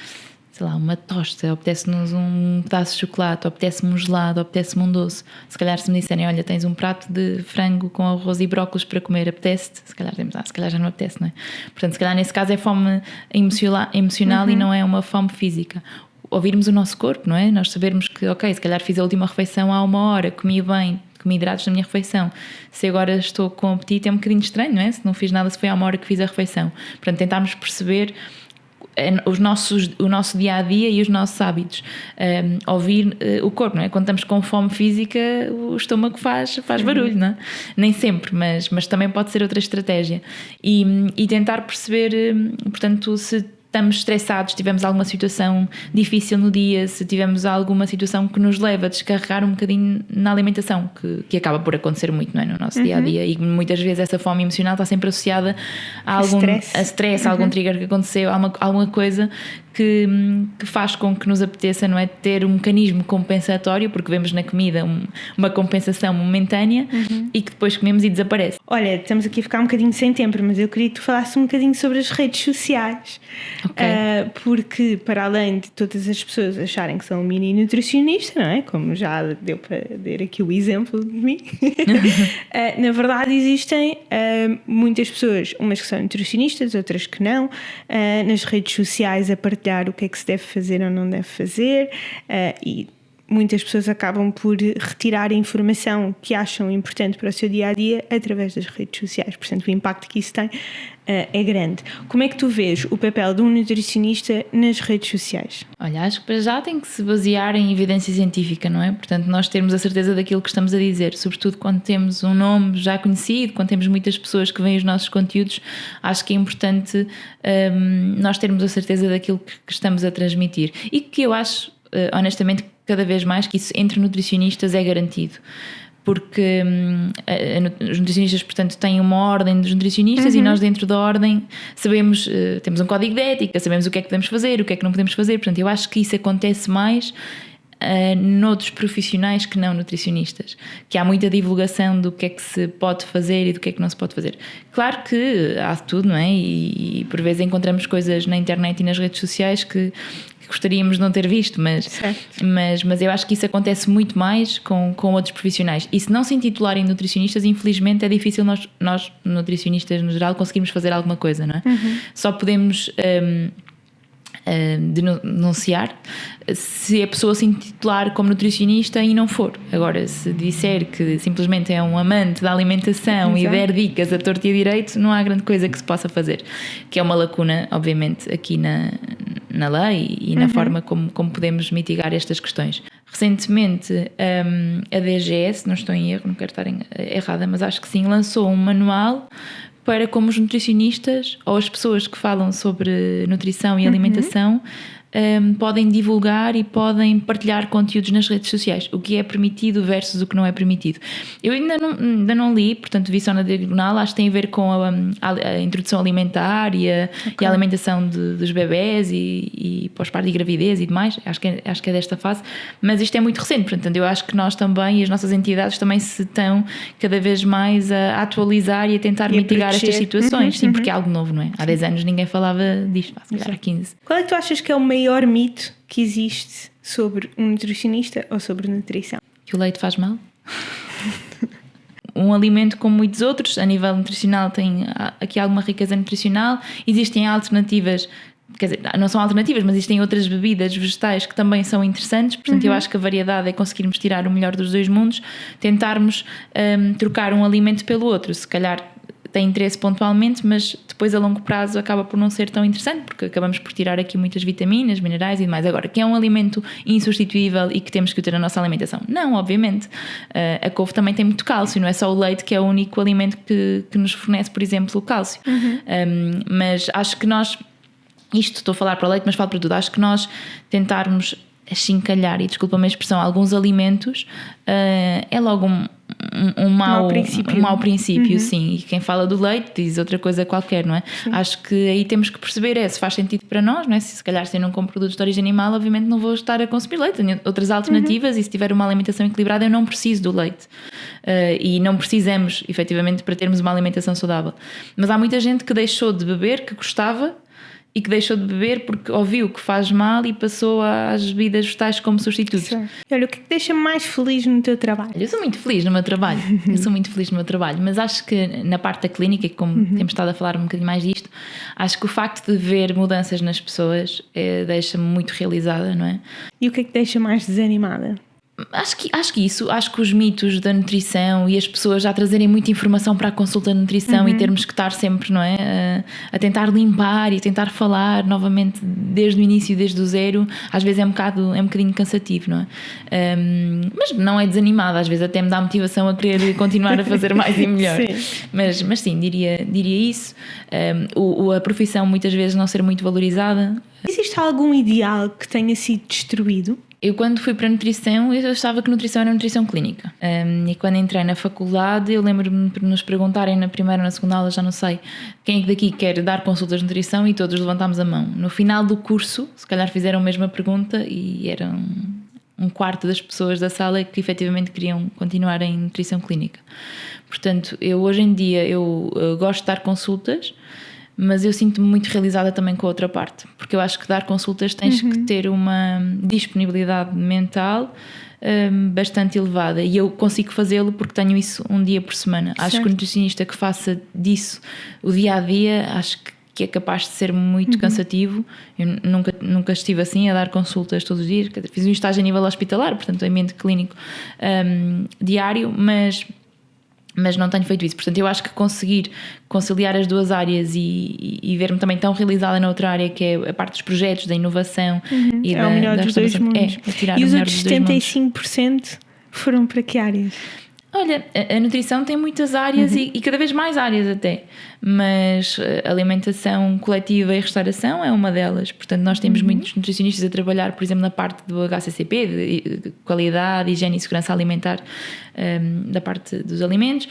sei lá, uma tosta, apetece-nos um pedaço de chocolate, apetece-me um gelado, apetece-me um doce. Se calhar se me disserem, olha, tens um prato de frango com arroz e brócolos para comer, apetece-te? Se calhar se calhar já não apetece, não é? Portanto, se calhar nesse caso é fome emocional e não é uma fome física. Ouvirmos o nosso corpo, não é? Nós sabermos que, ok, se calhar fiz a última refeição há 1 hora, comi bem, comi hidratos na minha refeição. Se agora estou com apetite é um bocadinho estranho, não é? Se não fiz nada, se foi há 1 hora que fiz a refeição. Portanto, tentarmos perceber o nosso dia-a-dia e os nossos hábitos, ouvir o corpo, não é? Quando estamos com fome física, o estômago faz barulho, não é? Nem sempre, mas também pode ser outra estratégia. E tentar perceber, portanto, se estamos estressados, se tivemos alguma situação difícil no dia, se tivemos alguma situação que nos leva a descarregar um bocadinho na alimentação, que acaba por acontecer muito, não é? No nosso dia-a-dia, e muitas vezes essa fome emocional está sempre associada a algum stress, a algum trigger que aconteceu, alguma coisa que faz com que nos apeteça, não é? Ter um mecanismo compensatório, porque vemos na comida uma compensação momentânea e que depois comemos e desaparece. Olha, estamos aqui a ficar um bocadinho sem tempo, mas eu queria que tu falasses um bocadinho sobre as redes sociais. Okay. Porque para além de todas as pessoas acharem que são um mini nutricionista, não é? Como já deu para dar aqui o exemplo de mim, na verdade existem muitas pessoas, umas que são nutricionistas, outras que não, nas redes sociais a partilhar o que é que se deve fazer ou não deve fazer, e muitas pessoas acabam por retirar a informação que acham importante para o seu dia-a-dia através das redes sociais. Portanto, o impacto que isso tem é grande. Como é que tu vês o papel de um nutricionista nas redes sociais? Olha, acho que para já tem que se basear em evidência científica, não é? Portanto, nós termos a certeza daquilo que estamos a dizer, sobretudo quando temos um nome já conhecido, quando temos muitas pessoas que veem os nossos conteúdos, acho que é importante nós termos a certeza daquilo que estamos a transmitir. E que eu acho, honestamente, cada vez mais que isso entre nutricionistas é garantido, porque os nutricionistas, portanto, têm uma ordem dos nutricionistas e nós dentro da ordem sabemos, temos um código de ética, sabemos o que é que podemos fazer, o que é que não podemos fazer. Portanto, eu acho que isso acontece mais noutros profissionais que não nutricionistas, que há muita divulgação do que é que se pode fazer e do que é que não se pode fazer. Claro que há tudo, não é? E por vezes encontramos coisas na internet e nas redes sociais que gostaríamos de não ter visto, mas eu acho que isso acontece muito mais com outros profissionais. E se não se intitularem nutricionistas, infelizmente é difícil nós nutricionistas no geral conseguirmos fazer alguma coisa, não é? Só podemos denunciar se a pessoa se intitular como nutricionista e não for. Agora, se disser que simplesmente é um amante da alimentação e der dicas a torto e a direito, não há grande coisa que se possa fazer, que é uma lacuna, obviamente, aqui na lei e na forma como podemos mitigar estas questões. Recentemente, a DGS, não estou em erro, não quero estar errada, mas acho que sim, lançou um manual para como os nutricionistas ou as pessoas que falam sobre nutrição e alimentação podem divulgar e podem partilhar conteúdos nas redes sociais, o que é permitido versus o que não é permitido. Eu ainda não li, portanto vi só na diagonal, acho que tem a ver com a introdução alimentar e a alimentação dos bebés e pós-parto e gravidez e demais, acho que é desta fase, mas isto é muito recente, portanto eu acho que nós também e as nossas entidades também se estão cada vez mais a atualizar e a tentar mitigar estas situações, sim, porque é algo novo, não é? Há 10 anos ninguém falava disto, se calhar há 15. Qual é que tu achas que é o maior mito que existe sobre um nutricionista ou sobre nutrição? Que o leite faz mal? Um alimento como muitos outros, a nível nutricional, tem aqui alguma riqueza nutricional. Existem alternativas, quer dizer, não são alternativas, mas existem outras bebidas vegetais que também são interessantes. Portanto, eu acho que a variedade é conseguirmos tirar o melhor dos dois mundos, tentarmos trocar um alimento pelo outro. Se calhar tem interesse pontualmente, mas depois a longo prazo acaba por não ser tão interessante, porque acabamos por tirar aqui muitas vitaminas, minerais e demais. Agora, que é um alimento insubstituível e que temos que o ter na nossa alimentação? Não, obviamente. A couve também tem muito cálcio, não é só o leite que é o único alimento que nos fornece, por exemplo, o cálcio. Mas acho que nós, isto estou a falar para o leite, mas falo para tudo, acho que nós tentarmos achincalhar, e desculpa-me a expressão, alguns alimentos, é logo um mau princípio, Uhum. sim. E quem fala do leite diz outra coisa qualquer, não é? Sim. Acho que aí temos que perceber se faz sentido para nós, não é? Se calhar se eu não como produtos de origem animal, obviamente não vou estar a consumir leite. Tenho outras alternativas e se tiver uma alimentação equilibrada eu não preciso do leite. E não precisamos, efetivamente, para termos uma alimentação saudável. Mas há muita gente que deixou de beber, que gostava, e que deixou de beber porque ouviu que faz mal e passou às bebidas vegetais como substitutos. Sim. Olha, o que é que te deixa mais feliz no teu trabalho? Eu sou muito feliz no meu trabalho. Mas acho que na parte da clínica, como temos estado a falar um bocadinho mais disto, acho que o facto de ver mudanças nas pessoas deixa-me muito realizada, não é? E o que é que te deixa mais desanimada? Acho que os mitos da nutrição e as pessoas já trazerem muita informação para a consulta de nutrição e termos que estar sempre, não é, a tentar limpar e a tentar falar novamente desde o início, desde o zero, às vezes é um bocadinho cansativo, não é? Mas não é desanimada, às vezes até me dá motivação a querer continuar a fazer mais e melhor. Sim. Mas sim, diria isso. A profissão muitas vezes não ser muito valorizada. Existe algum ideal que tenha sido destruído? Eu quando fui para a nutrição, eu achava que nutrição era nutrição clínica. E quando entrei na faculdade, eu lembro-me de nos perguntarem na primeira ou na segunda aula, já não sei, quem é que daqui quer dar consultas de nutrição, e todos levantámos a mão. No final do curso, se calhar fizeram a mesma pergunta e eram um quarto das pessoas da sala que efetivamente queriam continuar em nutrição clínica. Portanto, hoje em dia eu gosto de dar consultas, mas eu sinto-me muito realizada também com a outra parte, porque eu acho que dar consultas tens que ter uma disponibilidade mental bastante elevada, e eu consigo fazê-lo porque tenho isso um dia por semana. Certo. Acho que o nutricionista que faça disso o dia a dia, acho que é capaz de ser muito cansativo. Eu nunca estive assim a dar consultas todos os dias, fiz um estágio a nível hospitalar, portanto ambiente clínico diário, mas não tenho feito isso. Portanto, eu acho que conseguir conciliar as duas áreas e ver-me também tão realizada na outra área, que é a parte dos projetos, da inovação e o melhor dos dois mundos. E os outros 75% foram para que áreas? Olha, a nutrição tem muitas áreas e cada vez mais áreas até, mas a alimentação coletiva e restauração é uma delas. Portanto, nós temos muitos nutricionistas a trabalhar, por exemplo, na parte do HACCP, de qualidade, higiene e segurança alimentar, da parte dos alimentos,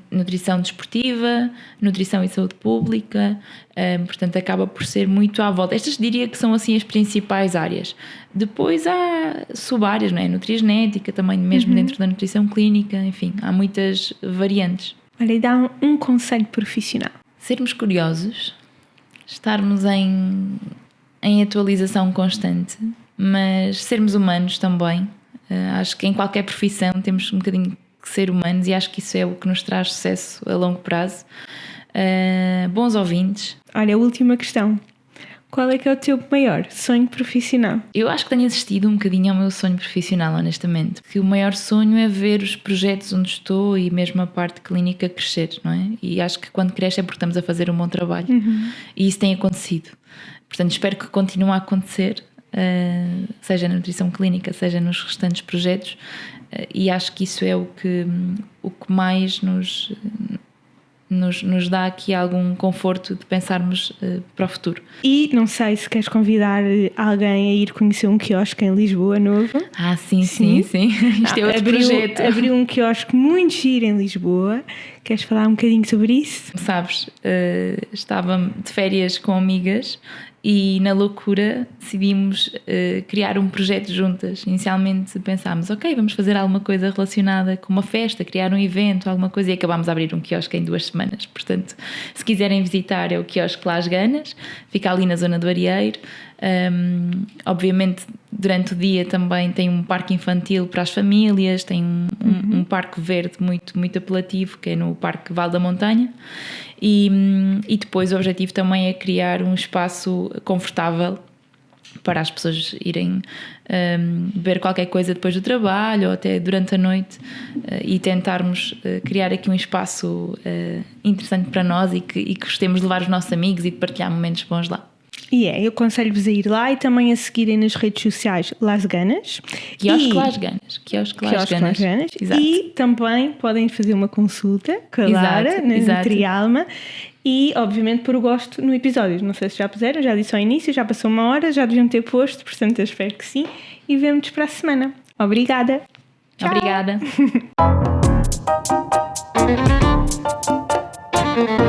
nutrição desportiva, nutrição e saúde pública, portanto acaba por ser muito à volta. Estas diria que são assim as principais áreas. Depois há sub-áreas, não é? Nutrigenética também, mesmo dentro da nutrição clínica, enfim, há muitas variantes. Olha, e dá um conselho profissional. Sermos curiosos, estarmos em atualização constante, mas sermos humanos também. Acho que em qualquer profissão temos um bocadinho que ser humanos, e acho que isso é o que nos traz sucesso a longo prazo. Bons ouvintes. Olha, a última questão. Qual é que é o teu maior sonho profissional? Eu acho que tenho assistido um bocadinho ao meu sonho profissional, honestamente. Porque o maior sonho é ver os projetos onde estou e mesmo a parte clínica crescer, não é? E acho que quando cresce é porque estamos a fazer um bom trabalho. E isso tem acontecido. Portanto, espero que continue a acontecer, seja na nutrição clínica, seja nos restantes projetos. E acho que isso é o que mais nos dá aqui algum conforto de pensarmos para o futuro. E não sei se queres convidar alguém a ir conhecer um quiosque em Lisboa novo. Sim. Isto é outro projeto. Abriu um quiosque muito giro em Lisboa. Queres falar um bocadinho sobre isso? Sabes, estava de férias com amigas e na loucura decidimos criar um projeto juntas. Inicialmente pensámos, ok, vamos fazer alguma coisa relacionada com uma festa, criar um evento, alguma coisa, e acabámos a abrir um quiosque em 2 semanas. Portanto, se quiserem visitar, é o quiosque Las Ganas, fica ali na zona do Arieiro. Obviamente durante o dia também tem um parque infantil para as famílias, tem um parque verde muito, muito apelativo, que é no Parque Vale da Montanha, e depois o objetivo também é criar um espaço confortável para as pessoas irem beber qualquer coisa depois do trabalho ou até durante a noite, e tentarmos criar aqui um espaço interessante para nós e que gostemos de levar os nossos amigos e de partilhar momentos bons lá. Eu aconselho-vos a ir lá e também a seguirem nas redes sociais Las Ganas. Quiosque Las Ganas. Exato. E também podem fazer uma consulta com a Lara, na Nutrialma. E, obviamente, pôr o gosto no episódio. Não sei se já puseram, já disse ao início, já passou 1 hora, já deviam ter posto, portanto eu espero que sim. E vemo-nos para a semana. Obrigada. Tchau. Obrigada. Tchau.